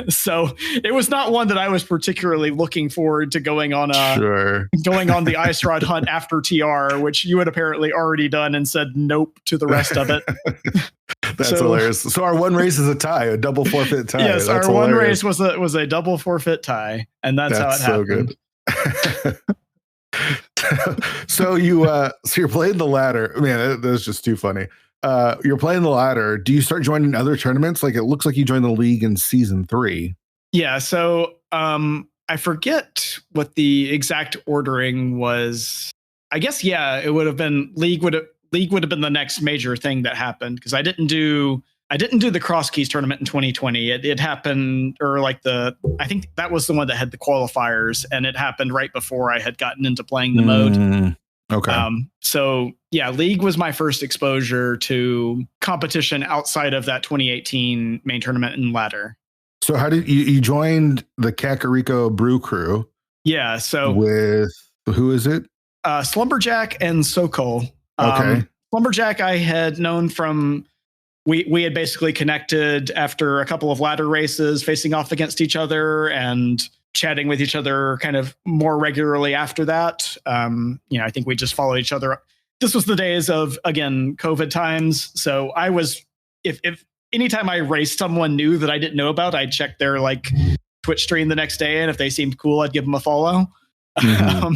B: So it was not one that I was particularly looking forward to going on the ice rod hunt after TR, which you had apparently already done and said nope to the rest of it.
A: That's hilarious. So our one race is a tie, a double forfeit tie.
B: Yes,
A: that's
B: our
A: hilarious.
B: one race was a double forfeit tie, and that's how it happened.
A: So good. So you're playing the ladder. Man, that's just too funny. You're playing the ladder. Do you start joining other tournaments? Like, it looks like you joined the league in season 3.
B: Yeah. So I forget what the exact ordering was. I guess, yeah, it would have been league would have been the next major thing that happened, because I didn't do the Cross Keys tournament in 2020. It happened, or like I think that was the one that had the qualifiers, and it happened right before I had gotten into playing the mode.
A: Okay.
B: So yeah, League was my first exposure to competition outside of that 2018 main tournament and ladder.
A: So how did you joined the Kakariko Brew Crew?
B: Yeah. So
A: with who is it?
B: Slumberjack and Sokol.
A: Okay.
B: Slumberjack I had known from. We had basically connected after a couple of ladder races, facing off against each other and chatting with each other kind of more regularly after that. I think we just followed each other. This was the days of, again, COVID times. So I was, if anytime I raced someone new that I didn't know about, I'd check their like Twitch stream the next day. And if they seemed cool, I'd give them a follow. Mm-hmm.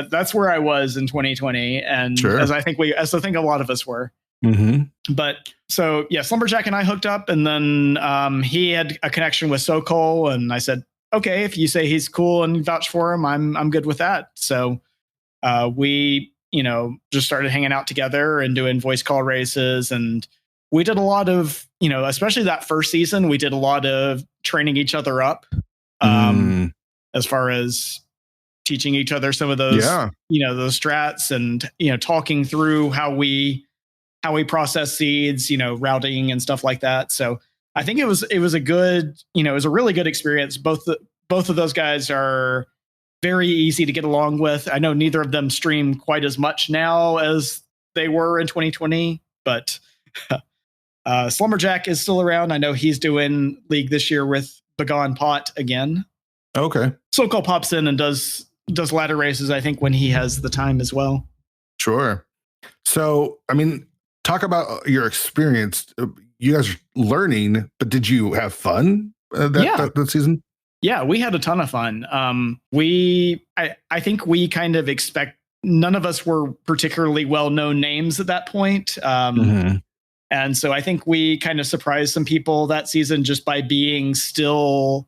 B: That's where I was in 2020. And sure. as I think a lot of us were. Mm-hmm. But so yeah, Slumberjack and I hooked up, and then he had a connection with Sokol, and I said, okay, if you say he's cool and vouch for him, I'm good with that. So we just started hanging out together and doing voice call races, and we did a lot of especially that first season, we did a lot of training each other up as far as teaching each other some of those those strats, and talking through how we process seeds, routing and stuff like that. So I think it was a good, it was a really good experience. Both of those guys are very easy to get along with. I know neither of them stream quite as much now as they were in 2020, but Slumberjack is still around. I know he's doing League this year with Begone Pot again.
A: Okay.
B: Sokol pops in and does ladder races, I think, when he has the time as well.
A: Sure. So, I mean, talk about your experience. You guys are learning, but did you have fun that season?
B: Yeah, we had a ton of fun. I think we kind of none of us were particularly well-known names at that point. And so I think we kind of surprised some people that season just by being still,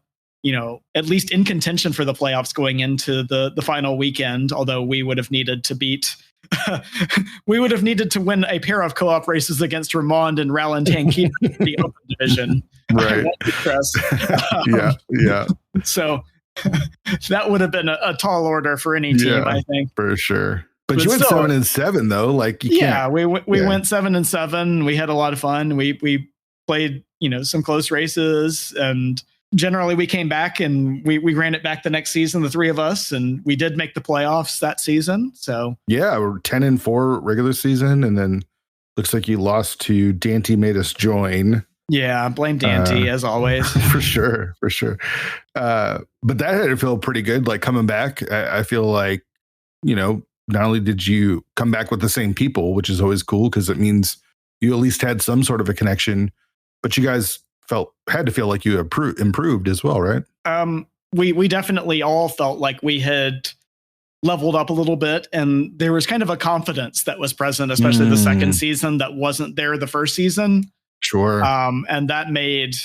B: at least in contention for the playoffs going into the final weekend, although we would have needed to win a pair of co-op races against Ramond and Ralentan in the open division.
A: Right. Yeah.
B: So that would have been a tall order for any team, I think. For
A: sure. But you went 7-7 though. Like we
B: went 7-7. We had a lot of fun. We played, some close races, and generally we came back and we ran it back the next season, the three of us, and we did make the playoffs that season. So
A: yeah, we're 10-4 regular season, and then looks like you lost to Dante made us join.
B: Yeah, blame Dante as always.
A: For sure. But that had to feel pretty good, like coming back. I feel like, not only did you come back with the same people, which is always cool because it means you at least had some sort of a connection, but you guys had to feel like you improved as well, right?
B: We definitely all felt like we had leveled up a little bit, and there was kind of a confidence that was present, especially the second season, that wasn't there the first season.
A: Sure.
B: And that made,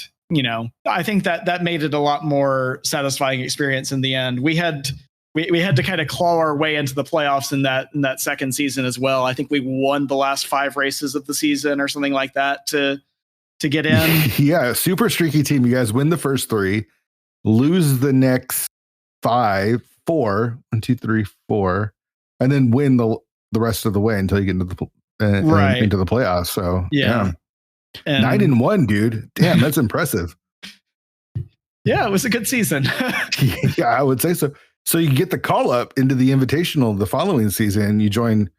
B: I think that made it a lot more satisfying experience in the end. We had to kind of claw our way into the playoffs in that second season as well. I think we won the last 5 races of the season or something like that to get in.
A: Yeah, super streaky team. You guys win the first 3, lose the next 4, 1, 2, 3, 4, and then win the rest of the way until you get into the into the playoffs. So
B: yeah. And
A: 9-1, dude. Damn, that's impressive.
B: Yeah, it was a good season.
A: Yeah, I would say so. So you get the call up into the Invitational the following season. You join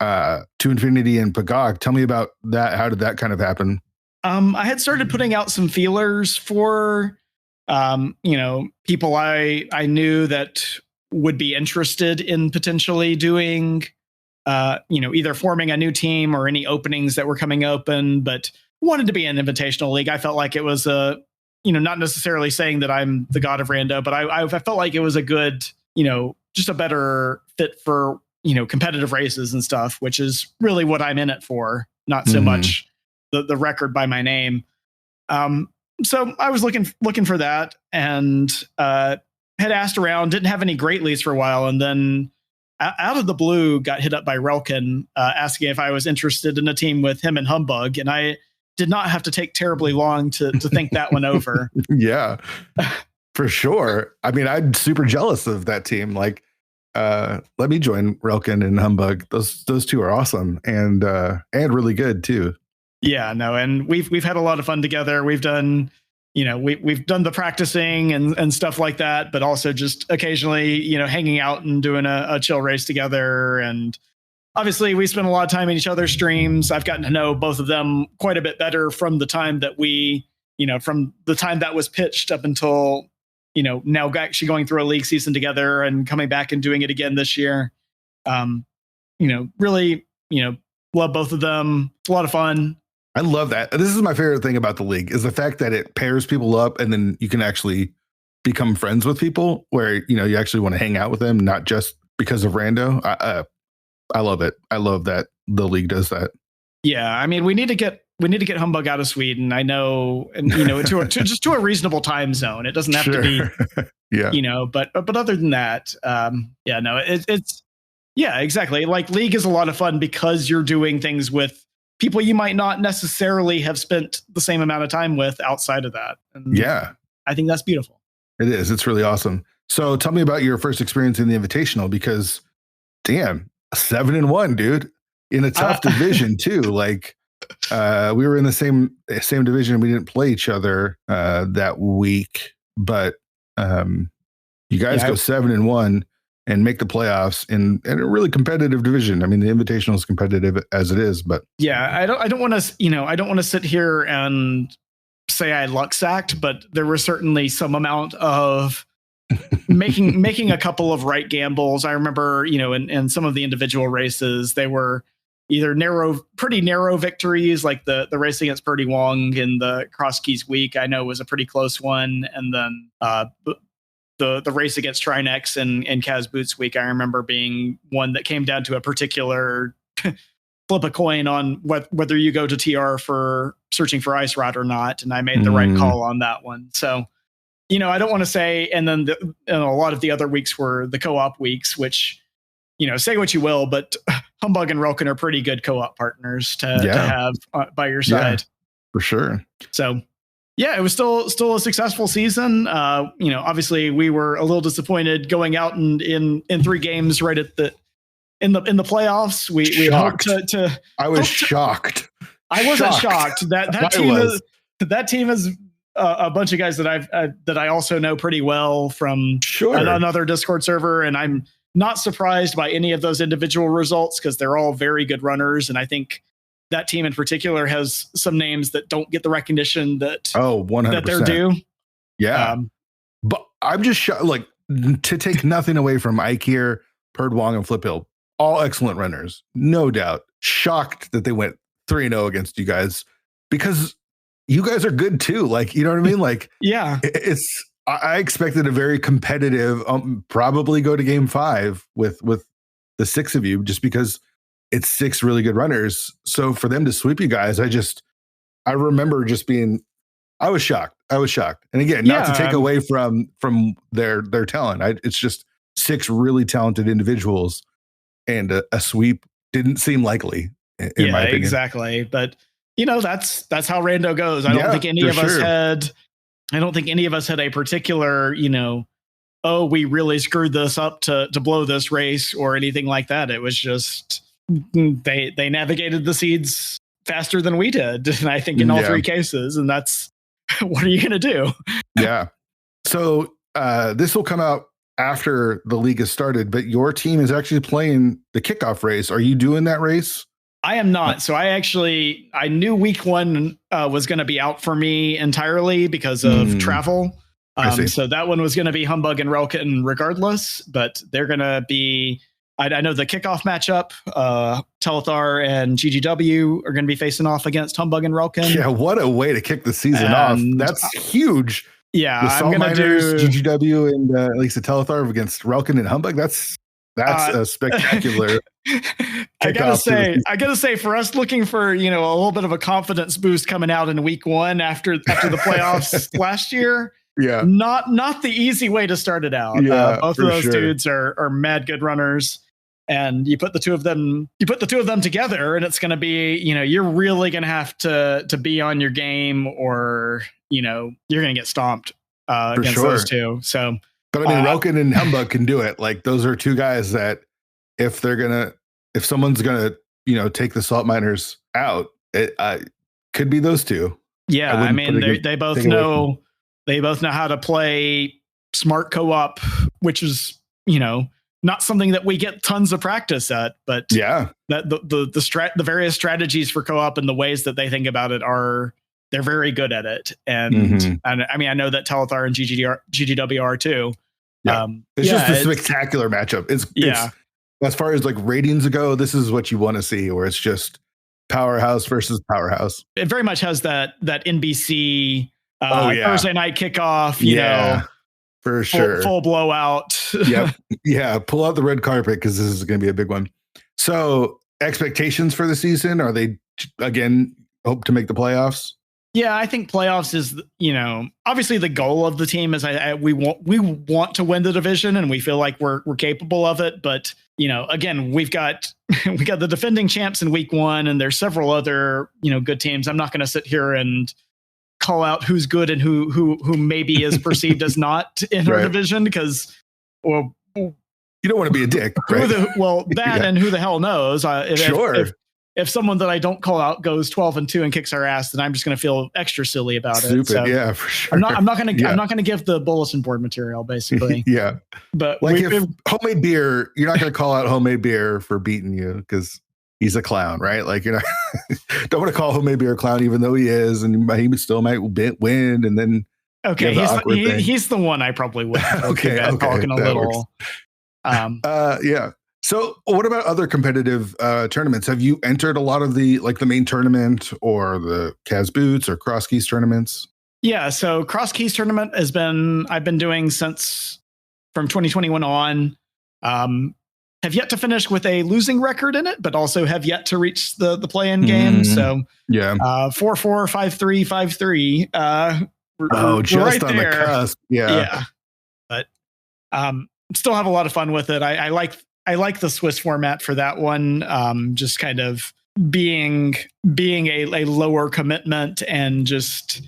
A: To Infinity and Pagog. Tell me about that. How did that kind of happen?
B: I had started putting out some feelers for, people I knew that would be interested in potentially doing, either forming a new team or any openings that were coming open, but wanted to be an invitational league. I felt like it was not necessarily saying that I'm the god of rando, but I felt like it was a good, just a better fit for, competitive races and stuff, which is really what I'm in it for. Not so much the record by my name. So I was looking for that, and had asked around, didn't have any great leads for a while. And then out of the blue got hit up by Relkin, asking if I was interested in a team with him and Humbug. And I did not have to take terribly long to think that one over.
A: Yeah, for sure. I mean, I'm super jealous of that team. Like, let me join Relkin and Humbug. Those two are awesome and really good too.
B: Yeah, no, and we've had a lot of fun together. We've done, we've done the practicing and stuff like that, but also just occasionally, hanging out and doing a chill race together. And obviously we spend a lot of time in each other's streams. I've gotten to know both of them quite a bit better from the time that from the time that was pitched up until, now actually going through a league season together and coming back and doing it again this year. Really, love both of them. It's a lot of fun.
A: I love that. This is my favorite thing about the league is the fact that it pairs people up and then you can actually become friends with people where, you actually want to hang out with them, not just because of rando. I love it. I love that the league does that. Yeah.
B: I mean, we need to get Humbug out of Sweden. I know, and to a reasonable time zone. It doesn't have to be,
A: yeah.
B: But other than that, it's exactly. Like league is a lot of fun because you're doing things with people you might not necessarily have spent the same amount of time with outside of that. And
A: yeah.
B: I think that's beautiful.
A: It is. It's really awesome. So tell me about your first experience in the Invitational, because damn, 7-1, dude, in a tough division too. Like we were in the same division. We didn't play each other that week, but you guys go 7-1 and make the playoffs in a really competitive division. I mean, the Invitational is competitive as it is, but
B: yeah, I don't want to sit here and say I luck sacked, but there was certainly some amount of making a couple of right gambles. I remember, in some of the individual races, they were either pretty narrow victories, like the race against Purdy Wong in the Cross Keys week, I know was a pretty close one. And then, the race against Trinex and Kaz Boots week, I remember being one that came down to a particular flip a coin on whether you go to TR for searching for Ice Rod or not. And I made the right call on that one. So, I don't want to say, and then a lot of the other weeks were the co-op weeks, which, say what you will, but Humbug and Relkin are pretty good co-op partners to have by your side.
A: Yeah, for sure.
B: So, yeah, it was still a successful season. Obviously we were a little disappointed going out and in 3 games right at in the playoffs. We hoped to
A: I was shocked.
B: I wasn't shocked. That team is a bunch of guys that I also know pretty well from another Discord server, and I'm not surprised by any of those individual results because they're all very good runners, and I think that team in particular has some names that don't get the recognition that
A: 100%.
B: that they're due.
A: Yeah. But I'm just shocked, like, to take nothing away from Ike here, Perd Wong, and Flip Hill, all excellent runners, no doubt. Shocked that they went 3-0 against you guys because you guys are good too. Like, you know what I mean? Like,
B: yeah,
A: I expected a very competitive, probably go to game 5 with the 6 of you, just because it's 6 really good runners. So for them to sweep you guys, I remember just I was shocked. And again, not to take away from their talent. It's just 6 really talented individuals, and a sweep didn't seem likely in my opinion.
B: Exactly. But that's how rando goes. I don't think any of us had a particular, we really screwed this up to blow this race or anything like that. It was just they navigated the seeds faster than we did. And I think in all three cases, and that's, what are you going to do?
A: Yeah. So this will come out after the league has started, but your team is actually playing the kickoff race. Are you doing that race?
B: I am not. So I knew week one was going to be out for me entirely because of travel. So that one was going to be Humbug and Relkin regardless, but they're going to be, I know the kickoff matchup, Telethar and GGW are going to be facing off against Humbug and Relkin.
A: Yeah, what a way to kick the season off. That's huge.
B: Yeah,
A: the
B: I'm going to do
A: GGW and at least the Telethar against Relkin and Humbug. That's a spectacular.
B: I gotta say, for us looking for a little bit of a confidence boost coming out in week one after the playoffs last year.
A: Yeah,
B: not the easy way to start it out.
A: Yeah,
B: both of those dudes are mad good runners, and you put the two of them together, and it's going to be you're really going to have to be on your game, or you're going to get stomped against those two. So,
A: but I mean, Relkin and Humbug can do it. Like those are two guys that if someone's gonna take the salt miners out, it could be those two.
B: Yeah, I mean they both know. They both know how to play smart co-op, which is, not something that we get tons of practice at. But
A: yeah,
B: that the various strategies for co-op and the ways that they think about it they're very good at it. And I mean, I know that Telethar and GGW are too.
A: Yeah. It's just a spectacular matchup. It's as far as like ratings go, this is what you want to see, where it's just powerhouse versus powerhouse.
B: It very much has that NBC. Thursday night kickoff,
A: for sure,
B: full blowout.
A: Yep. Yeah. Pull out the red carpet because this is going to be a big one. So expectations for the season, are they again hope to make the playoffs?
B: Yeah, I think playoffs is, obviously the goal of the team is we want to win the division, and we feel like we're capable of it. But, again, we got the defending champs in week one, and there's several other, good teams. I'm not going to sit here and call out who's good and who maybe is perceived as not in our division, because, well,
A: you don't want to be a dick, right?
B: And who the hell knows?
A: Sure.
B: If someone that I don't call out goes 12-2 and kicks our ass, then I'm just going to feel extra silly about it.
A: Stupid, so yeah, for sure.
B: I'm not going to give the bulletin board material, basically.
A: Yeah,
B: but
A: like if homemade beer, you're not going to call out homemade beer for beating you because he's a clown, right? Like don't want to call homemade beer a clown, even though he is, and he still might win, and then
B: he's the one I probably would.
A: Okay,
B: talking a little.
A: Yeah. So what about other competitive tournaments? Have you entered a lot of the main tournament or the Kaz Boots or Cross Keys tournaments?
B: Yeah. So Cross Keys tournament I've been doing since from 2021 on. Have yet to finish with a losing record in it, but also have yet to reach the play-in game. So
A: 4-4,
B: 5-3, 5-3.
A: Just
B: right
A: on
B: there.
A: The cusp. Yeah.
B: But still have a lot of fun with it. I like the Swiss format for that one. Just kind of being a lower commitment, and just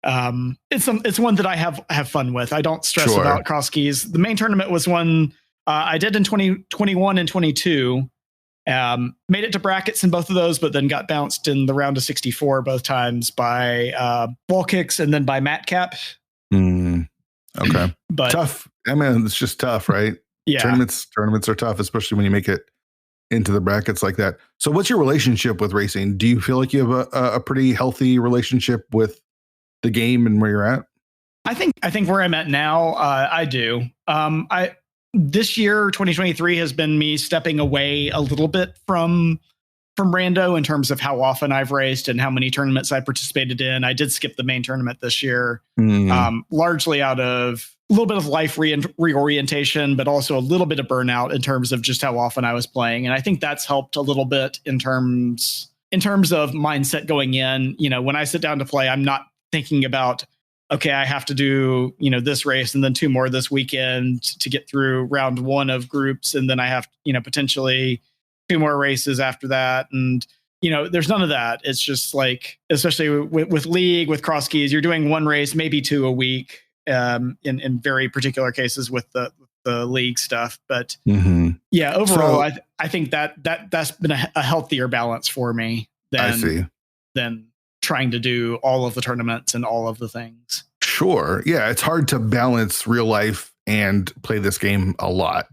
B: it's one that I have fun with. I don't stress about Cross Keys. The main tournament was one I did in 2021 and 22. Made it to brackets in both of those, but then got bounced in the round of 64 both times by Ball Kicks and then by Matcap.
A: Okay.
B: But
A: tough. I mean, it's just tough, right?
B: Yeah.
A: Tournaments are tough, especially when you make it into the brackets like that. So what's your relationship with racing? Do you feel like you have a pretty healthy relationship with the game and where you're at?
B: I think where I'm at now, I do. This year, 2023 has been me stepping away a little bit from Rando in terms of how often I've raced and how many tournaments I participated in. I did skip the main tournament this year, largely out of a little bit of life reorientation, but also a little bit of burnout in terms of just how often I was playing. And I think that's helped a little bit in terms of mindset going in. When I sit down to play, I'm not thinking about, okay, I have to do, this race and then 2 more this weekend to get through round 1 of groups. And then I have, potentially 2 more races after that. And, there's none of that. It's just like, especially with League, with Cross Keys, you're doing 1 race, maybe 2 a week in very particular cases with the League stuff. But overall, I think that's been a healthier balance for me
A: I see.
B: than trying to do all of the tournaments and all of the things.
A: Sure. Yeah, it's hard to balance real life and play this game a lot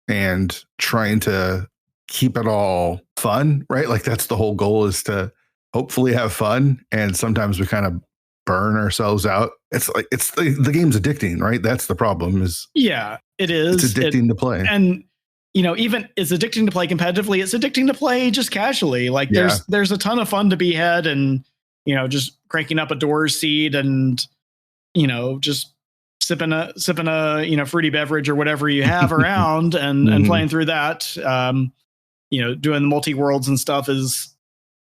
A: and trying to keep it all fun, right? Like that's the whole goal, is to hopefully have fun. And sometimes we kind of burn ourselves out. It's like the game's addicting, right? That's the problem.
B: Yeah, it is.
A: It's addicting to play.
B: And even it's addicting to play competitively. It's addicting to play just casually. Like there's a ton of fun to be had, and just cranking up a doors seed and just sipping a fruity beverage or whatever you have around and playing through that. Doing the multi-worlds and stuff is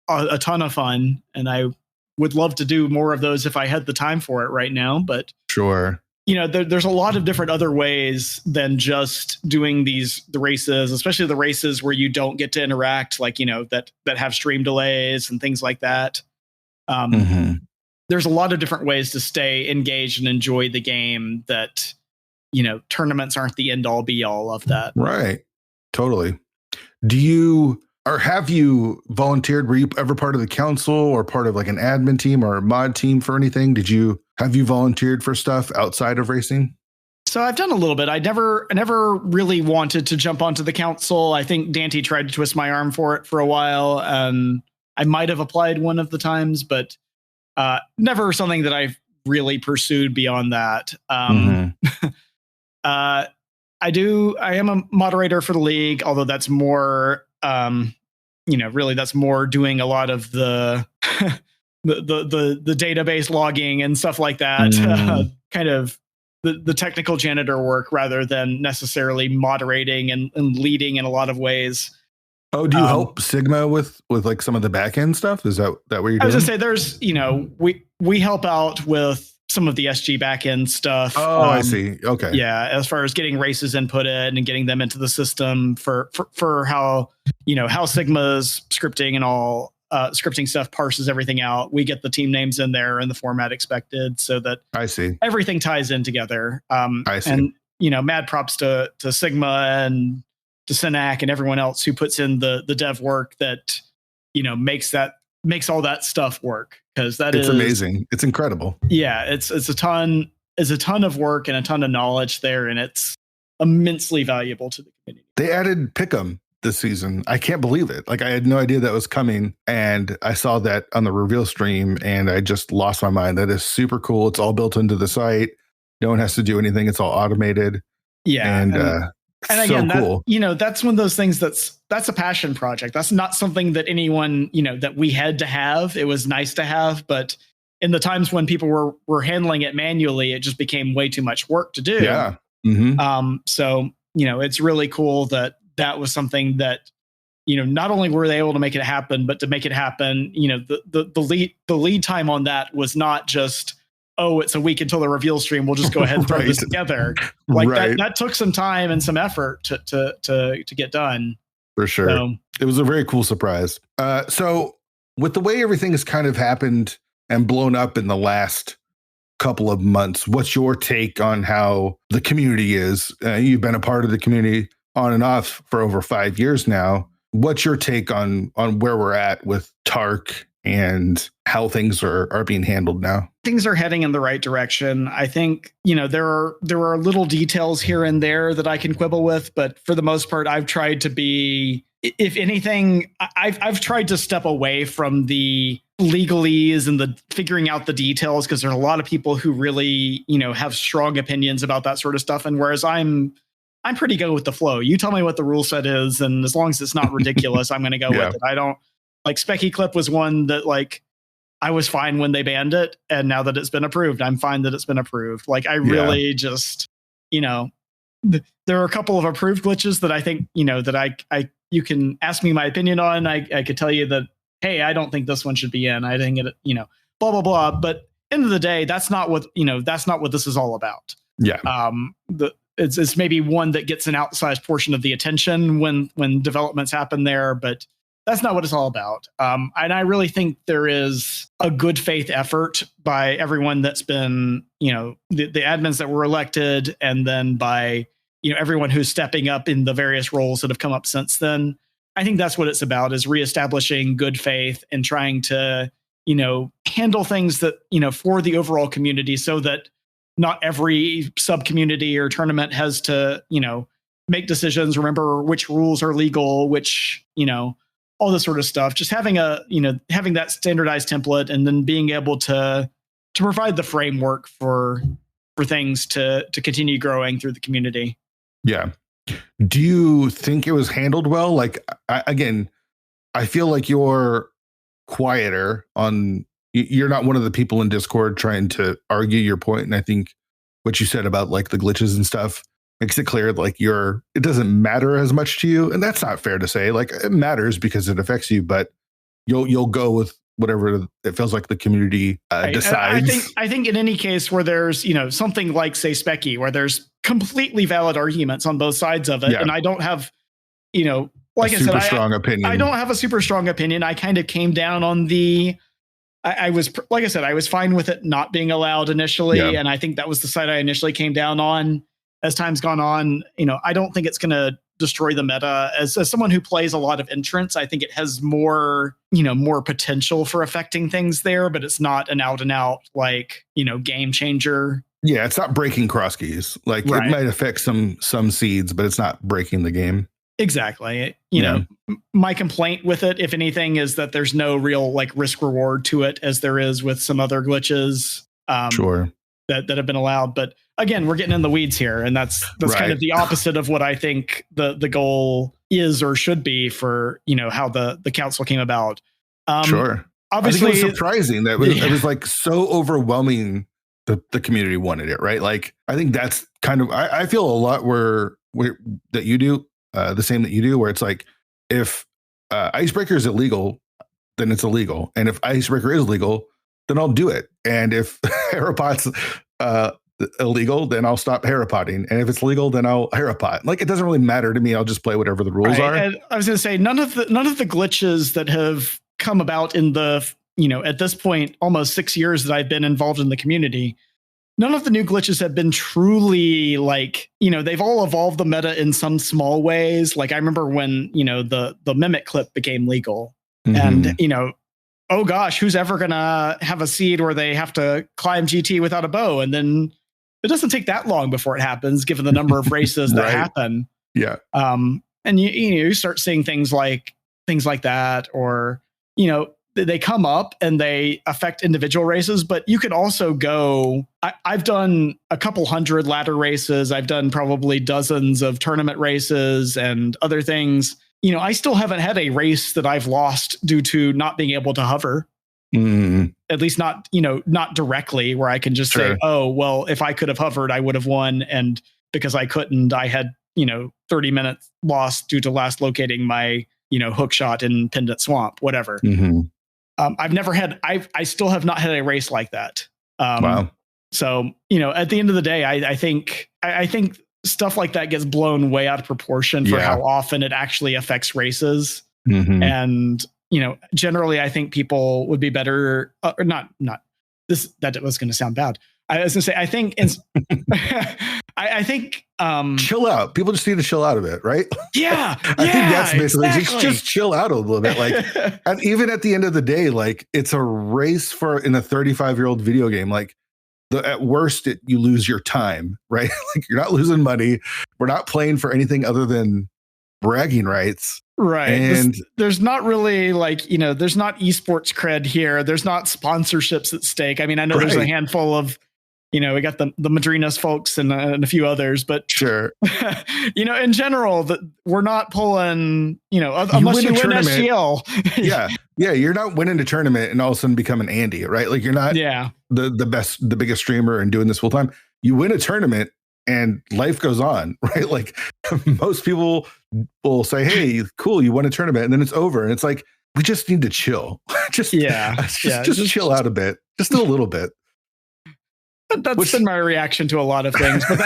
B: a ton of fun, and I would love to do more of those if I had the time for it right now. But
A: sure,
B: there's a lot of different other ways than just doing the races, especially the races where you don't get to interact, like that have stream delays and things like that. There's a lot of different ways to stay engaged and enjoy the game that, tournaments aren't the end all be all of that.
A: Right. Totally. Have you volunteered? Were you ever part of the council or part of like an admin team or a mod team for anything? Have you volunteered for stuff outside of racing?
B: So I've done a little bit. I never really wanted to jump onto the council. I think Dante tried to twist my arm for it for a while. I might have applied one of the times, but never something that I've really pursued beyond that. I am a moderator for the league, although that's more, really that's more doing a lot of the the database logging and stuff like that, kind of the technical janitor work rather than necessarily moderating and leading in a lot of ways.
A: Oh, do you help Sigma with like some of the back end stuff? Is that what you're doing?
B: I was gonna say there's, we help out with some of the SG back end stuff.
A: Oh, I see. Okay.
B: Yeah. As far as getting races inputted and getting them into the system for how, how Sigma's scripting and all scripting stuff parses everything out. We get the team names in there in the format expected so that
A: I see
B: everything ties in together.
A: I see.
B: And, mad props to Sigma and to Synac and everyone else who puts in the dev work that, makes all that stuff work. Because it's
A: amazing. It's incredible.
B: Yeah, it's a ton of work and a ton of knowledge there, and it's immensely valuable to the community.
A: They added Pick'em this season. I can't believe it. Like I had no idea that was coming, and I saw that on the reveal stream, and I just lost my mind. That is super cool. It's all built into the site. No one has to do anything. It's all automated.
B: Yeah, and again,
A: so cool.
B: That's one of those things that's a passion project. That's not something that anyone, that we had to have. It was nice to have, but in the times when people were handling it manually, it just became way too much work to do.
A: Yeah.
B: So, it's really cool that was something that, not only were they able to make it happen, but to make it happen, the lead time on that was not just, oh, it's a week until the reveal stream, we'll just go ahead and throw this together. Like that took some time and some effort to get done.
A: For sure. So, it was a very cool surprise. So with the way everything has kind of happened and blown up in the last couple of months, what's your take on how the community is? You've been a part of the community on and off for over 5 years now. What's your take on where we're at with Tark and how things are being handled now?
B: Things are heading in the right direction. I think, there are little details here and there that I can quibble with, but for the most part, I've tried to be, if anything, I've tried to step away from the legalese and the figuring out the details, because there's a lot of people who really, have strong opinions about that sort of stuff. And whereas I'm pretty good with the flow. You tell me what the rule set is, and as long as it's not ridiculous, I'm going to go with it. I don't like Specky Clip was one that I was fine when they banned it, and now that it's been approved, I'm fine that it's been approved. Like I really just, there are a couple of approved glitches that I think, that you can ask me my opinion on. I could tell you that, hey, I don't think this one should be in. I think it, blah, blah, blah. But end of the day, that's not what this is all about.
A: Yeah.
B: It's maybe one that gets an outsized portion of the attention when developments happen there, but that's not what it's all about. And I really think there is a good faith effort by everyone that's been, the admins that were elected, and then by, everyone who's stepping up in the various roles that have come up since then. I think that's what it's about, is reestablishing good faith and trying to, handle things that, for the overall community, so that not every sub community or tournament has to, make decisions, remember which rules are legal, which, all this sort of stuff. Just having having that standardized template, and then being able to provide the framework for things to continue growing through the community.
A: Yeah. Do you think it was handled well? Like, I feel like you're quieter you're not one of the people in Discord trying to argue your point. And I think what you said about like the glitches and stuff makes it clear that like it doesn't matter as much to you. And that's not fair to say. Like, it matters because it affects you, but you'll go with whatever it feels like the community decides.
B: I think in any case where there's, something like, say, Specky, where there's completely valid arguments on both sides of it. Yeah. And I don't have, like I said,
A: strong opinion.
B: I don't have a super strong opinion. I kind of came down on I was, like I said, I was fine with it not being allowed initially. Yeah. And I think that was the side I initially came down on. As time's gone on, I don't think it's going to destroy the meta. As someone who plays a lot of entrants, I think it has more potential for affecting things there, but it's not an out and out, like, game changer.
A: Yeah. It's not breaking cross keys. Like, right. It might affect some seeds, but it's not breaking the game.
B: Exactly. My complaint with it, if anything, is that there's no real like risk reward to it, as there is with some other glitches.
A: Sure.
B: That have been allowed. But again, we're getting in the weeds here. And that's right. Kind of the opposite of what I think the goal is or should be for, how the council came about.
A: Sure.
B: Obviously,
A: I think it was surprising that it was like so overwhelming. The community wanted it, right? Like, I think that's kind of, I feel a lot where that you do the same that you do, where it's like, if Icebreaker is illegal, then it's illegal. And if Icebreaker is legal, then I'll do it. And if Harapot's illegal, then I'll stop Harapotting. And if it's legal, then I'll Harapot. Like, it doesn't really matter to me. I'll just play whatever the rules are.
B: And I was going to say, none of the glitches that have come about in the, at this point, almost 6 years that I've been involved in the community, none of the new glitches have been truly like, they've all evolved the meta in some small ways. Like, I remember when, the mimic clip became legal, and, oh gosh, who's ever going to have a seed where they have to climb GT without a bow? And then it doesn't take that long before it happens, given the number of races that happen.
A: Yeah.
B: And you start seeing things like that, or, they come up and they affect individual races, but you could also go, I've done a couple hundred ladder races. I've done probably dozens of tournament races and other things. I still haven't had a race that I've lost due to not being able to hover. At least not, not directly, where I can just say, oh, well, if I could have hovered, I would have won. And because I couldn't, I had, 30 minutes lost due to last locating my, hook shot in Pendant Swamp, whatever. I still have not had a race like that.
A: Wow.
B: So, at the end of the day, I think stuff like that gets blown way out of proportion for how often it actually affects races. And, generally, I think people would be better, or not this, that was going to sound bad. I was going to say, I think, I think,
A: chill out. People just need to chill out a bit, right?
B: Yeah.
A: I think that's basically just chill out a little bit. Like, and even at the end of the day, like, it's a race in a 35-year-old video game. Like, at worst, you lose your time, right? Like, you're not losing money. We're not playing for anything other than bragging rights.
B: Right. And there's not really there's not esports cred here. There's not sponsorships at stake. I mean, I know there's a handful of, we got the Madrinas folks and a few others, but
A: sure.
B: In general, that we're not pulling, unless you win SGL.
A: Yeah. You're not winning a tournament and all of a sudden become an Andy, right? Like, you're not the biggest streamer and doing this full time. You win a tournament and life goes on, right? Like, most people will say, hey, cool, you won a tournament, and then it's over. And it's like, we just need to chill. just chill out a bit, just a little bit.
B: That's been my reaction to a lot of things, but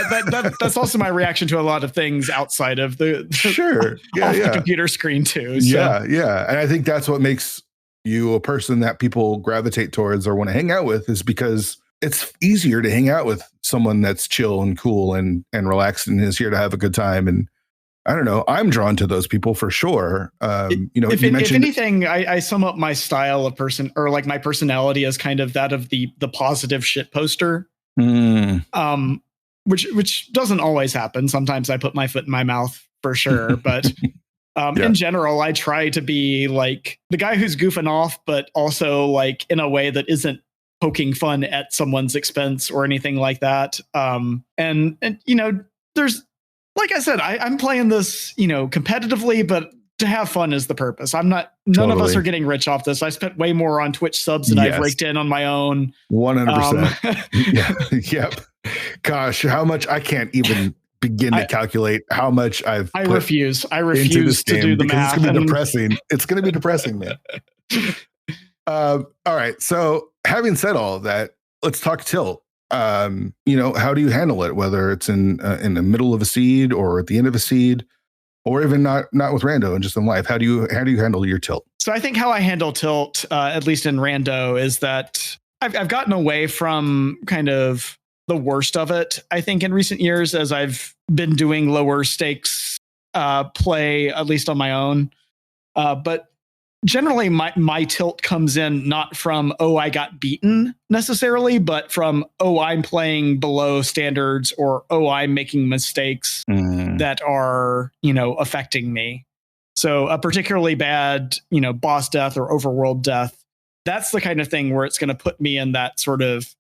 B: that's also my reaction to a lot of things outside of the the computer screen too. So.
A: Yeah. And I think that's what makes you a person that people gravitate towards or want to hang out with, is because it's easier to hang out with someone that's chill and cool and relaxed and is here to have a good time. And I don't know. I'm drawn to those people for sure.
B: If anything, I sum up my style of person, or like my personality, as kind of that of the positive shit poster. Which doesn't always happen. Sometimes I put my foot in my mouth for sure, but in general, I try to be like the guy who's goofing off, but also like in a way that isn't poking fun at someone's expense or anything like that. And there's, like I said, I'm playing this, competitively, but to have fun is the purpose. None of us are getting rich off this. I spent way more on Twitch subs than I've raked in on my own.
A: 100%. Yep. Gosh, how much I can't even begin to calculate how much I refuse to do the math. It's going to be depressing. It's going to be depressing, man. All right. So having said all of that, let's talk tilt. How do you handle it? Whether it's in the middle of a seed or at the end of a seed, or even not with rando and just in life. How do you handle your tilt? So
B: I think how I handle tilt, at least in rando, is that I've gotten away from kind of the worst of it, I think, in recent years, as I've been doing lower stakes play, at least on my own. But generally, my tilt comes in not from, I got beaten necessarily, but from, I'm playing below standards, or, I'm making mistakes that are, affecting me. So a particularly bad, boss death or overworld death, that's the kind of thing where it's going to put me in that sort of,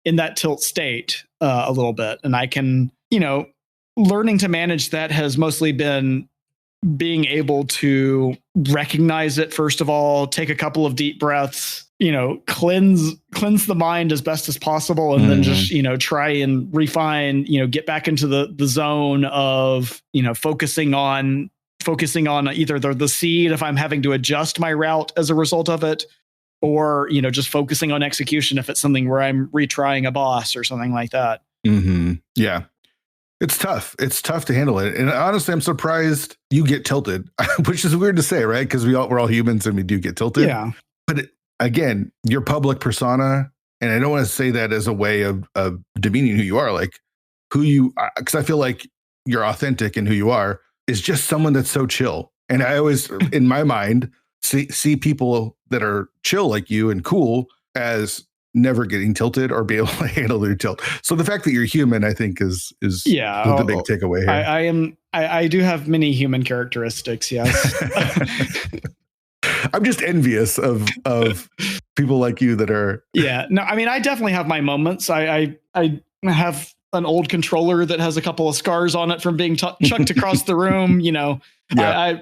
B: in that tilt state a little bit. And I can, learning to manage that has mostly been being able to recognize it, first of all, take a couple of deep breaths, cleanse the mind as best as possible, and then just, try and refine, get back into the zone of, focusing on either the seed, if I'm having to adjust my route as a result of it, or, just focusing on execution if it's something where I'm retrying a boss or something like that.
A: Mm-hmm. Yeah. It's tough. It's tough to handle it. And honestly, I'm surprised you get tilted, which is weird to say, right? Because we're all humans and we do get tilted.
B: Yeah.
A: But again, your public persona, and I don't want to say that as a way of demeaning who you are, like who you are, because I feel like you're authentic in who you are, is just someone that's so chill. And I always, in my mind, see people that are chill like you and cool as never getting tilted or be able to handle their tilt. So the fact that you're human, I think, is the big takeaway here.
B: I do have many human characteristics. Yes.
A: I'm just envious of people like you that are.
B: Yeah. No, I mean, I definitely have my moments. I have an old controller that has a couple of scars on it from being chucked across the room. Yeah. I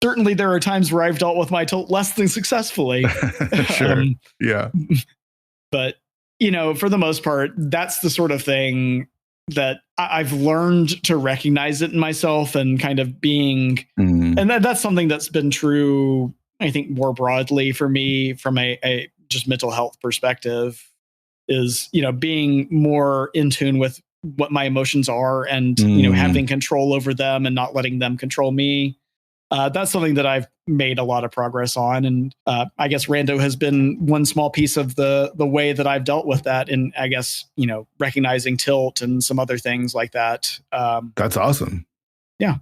B: certainly there are times where I've dealt with my tilt less than successfully.
A: Sure. Yeah.
B: But, for the most part, that's the sort of thing that I've learned to recognize it in myself, and kind of being, and that's something that's been true, I think, more broadly for me from a just mental health perspective, is, being more in tune with what my emotions are, and, having control over them and not letting them control me. That's something that I've made a lot of progress on. And I guess rando has been one small piece of the way that I've dealt with that. And I guess, recognizing tilt and some other things like that.
A: That's awesome.
B: Yeah.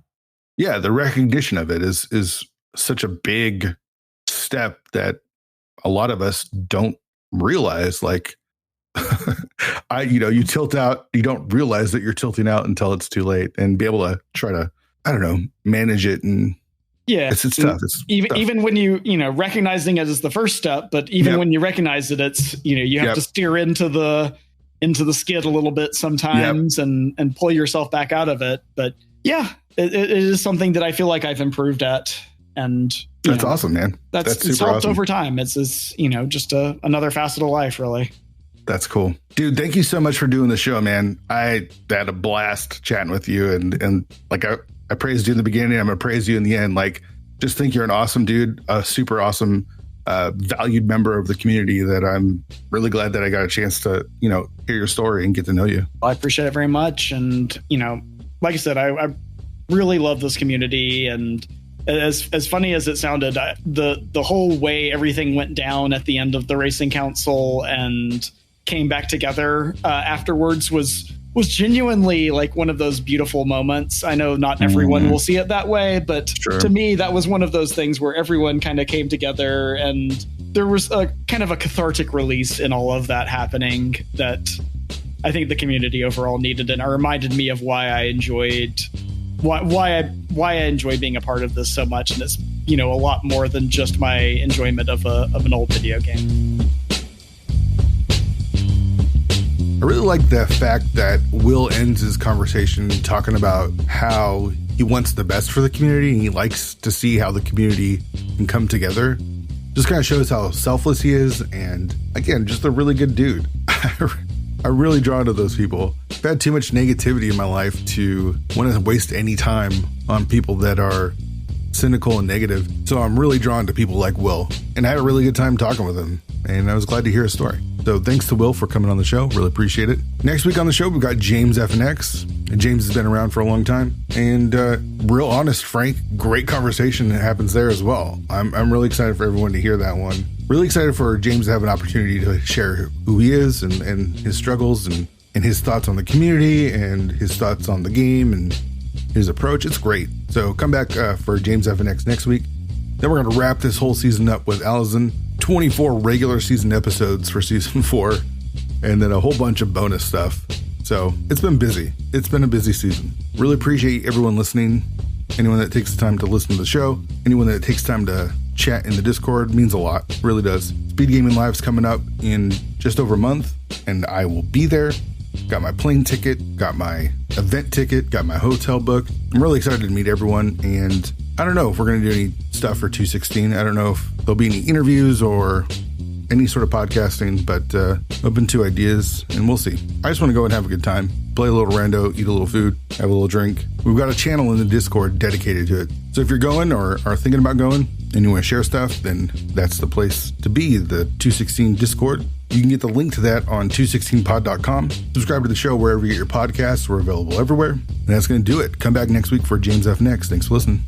A: Yeah. The recognition of it is such a big step that a lot of us don't realize. Like, you tilt out, you don't realize that you're tilting out until it's too late, and be able to try to, I don't know, manage it. And
B: yeah,
A: it's tough. It's
B: even when you recognizing it is the first step, but even when you recognize it, it's, you have to steer into the skid a little bit sometimes, and pull yourself back out of it. But yeah, it is something that I feel like I've improved at. And
A: that's awesome, man.
B: It's helped awesome over time. It's just another facet of life, really.
A: That's cool. Dude, thank you so much for doing the show, man. I had a blast chatting with you, and like I praised you in the beginning. I'm going to praise you in the end. Like, just think you're an awesome dude, a super awesome, valued member of the community that I'm really glad that I got a chance to, hear your story and get to know you.
B: Well, I appreciate it very much. And, like I said, I really love this community. And as funny as it sounded, the whole way everything went down at the end of the Racing Council and came back together afterwards was was genuinely like one of those beautiful moments. I know not everyone will see it that way, but to me, that was one of those things where everyone kind of came together, and there was a kind of a cathartic release in all of that happening that I think the community overall needed, and it reminded me of why I enjoy being a part of this so much. And it's, a lot more than just my enjoyment of an old video game.
A: I really like the fact that Will ends his conversation talking about how he wants the best for the community and he likes to see how the community can come together. Just kind of shows how selfless he is, and again, just a really good dude. I'm really drawn to those people. I've had too much negativity in my life to want to waste any time on people that are cynical and negative. So I'm really drawn to people like Will, and I had a really good time talking with him, and I was glad to hear his story. So thanks to Will for coming on the show. Really appreciate it. Next week on the show, we've got James FNX. And James has been around for a long time, and real honest, frank, great conversation that happens there as well. I'm really excited for everyone to hear that one. Really excited for James to have an opportunity to share who he is and his struggles and his thoughts on the community and his thoughts on the game and his approach. It's great. So come back for James FNX next week. Then we're going to wrap this whole season up with Allison. 24 regular season episodes for season 4, and then a whole bunch of bonus stuff. So it's been busy. It's been a busy season. Really appreciate everyone listening. Anyone that takes the time to listen to the show, anyone that takes time to chat in the Discord means a lot. Really does. Speed Gaming Live's coming up in just over a month, and I will be there. Got my plane ticket, got my event ticket, got my hotel booked. I'm really excited to meet everyone, and I don't know if we're going to do any stuff for 216. I don't know if there'll be any interviews or any sort of podcasting, but open to ideas, and we'll see. I just want to go and have a good time, play a little rando, eat a little food, have a little drink. We've got a channel in the Discord dedicated to it. So if you're going or are thinking about going and you want to share stuff, then that's the place to be, the 216 Discord. You can get the link to that on 216pod.com. Subscribe to the show wherever you get your podcasts. We're available everywhere. And that's going to do it. Come back next week for James F. Next. Thanks for listening.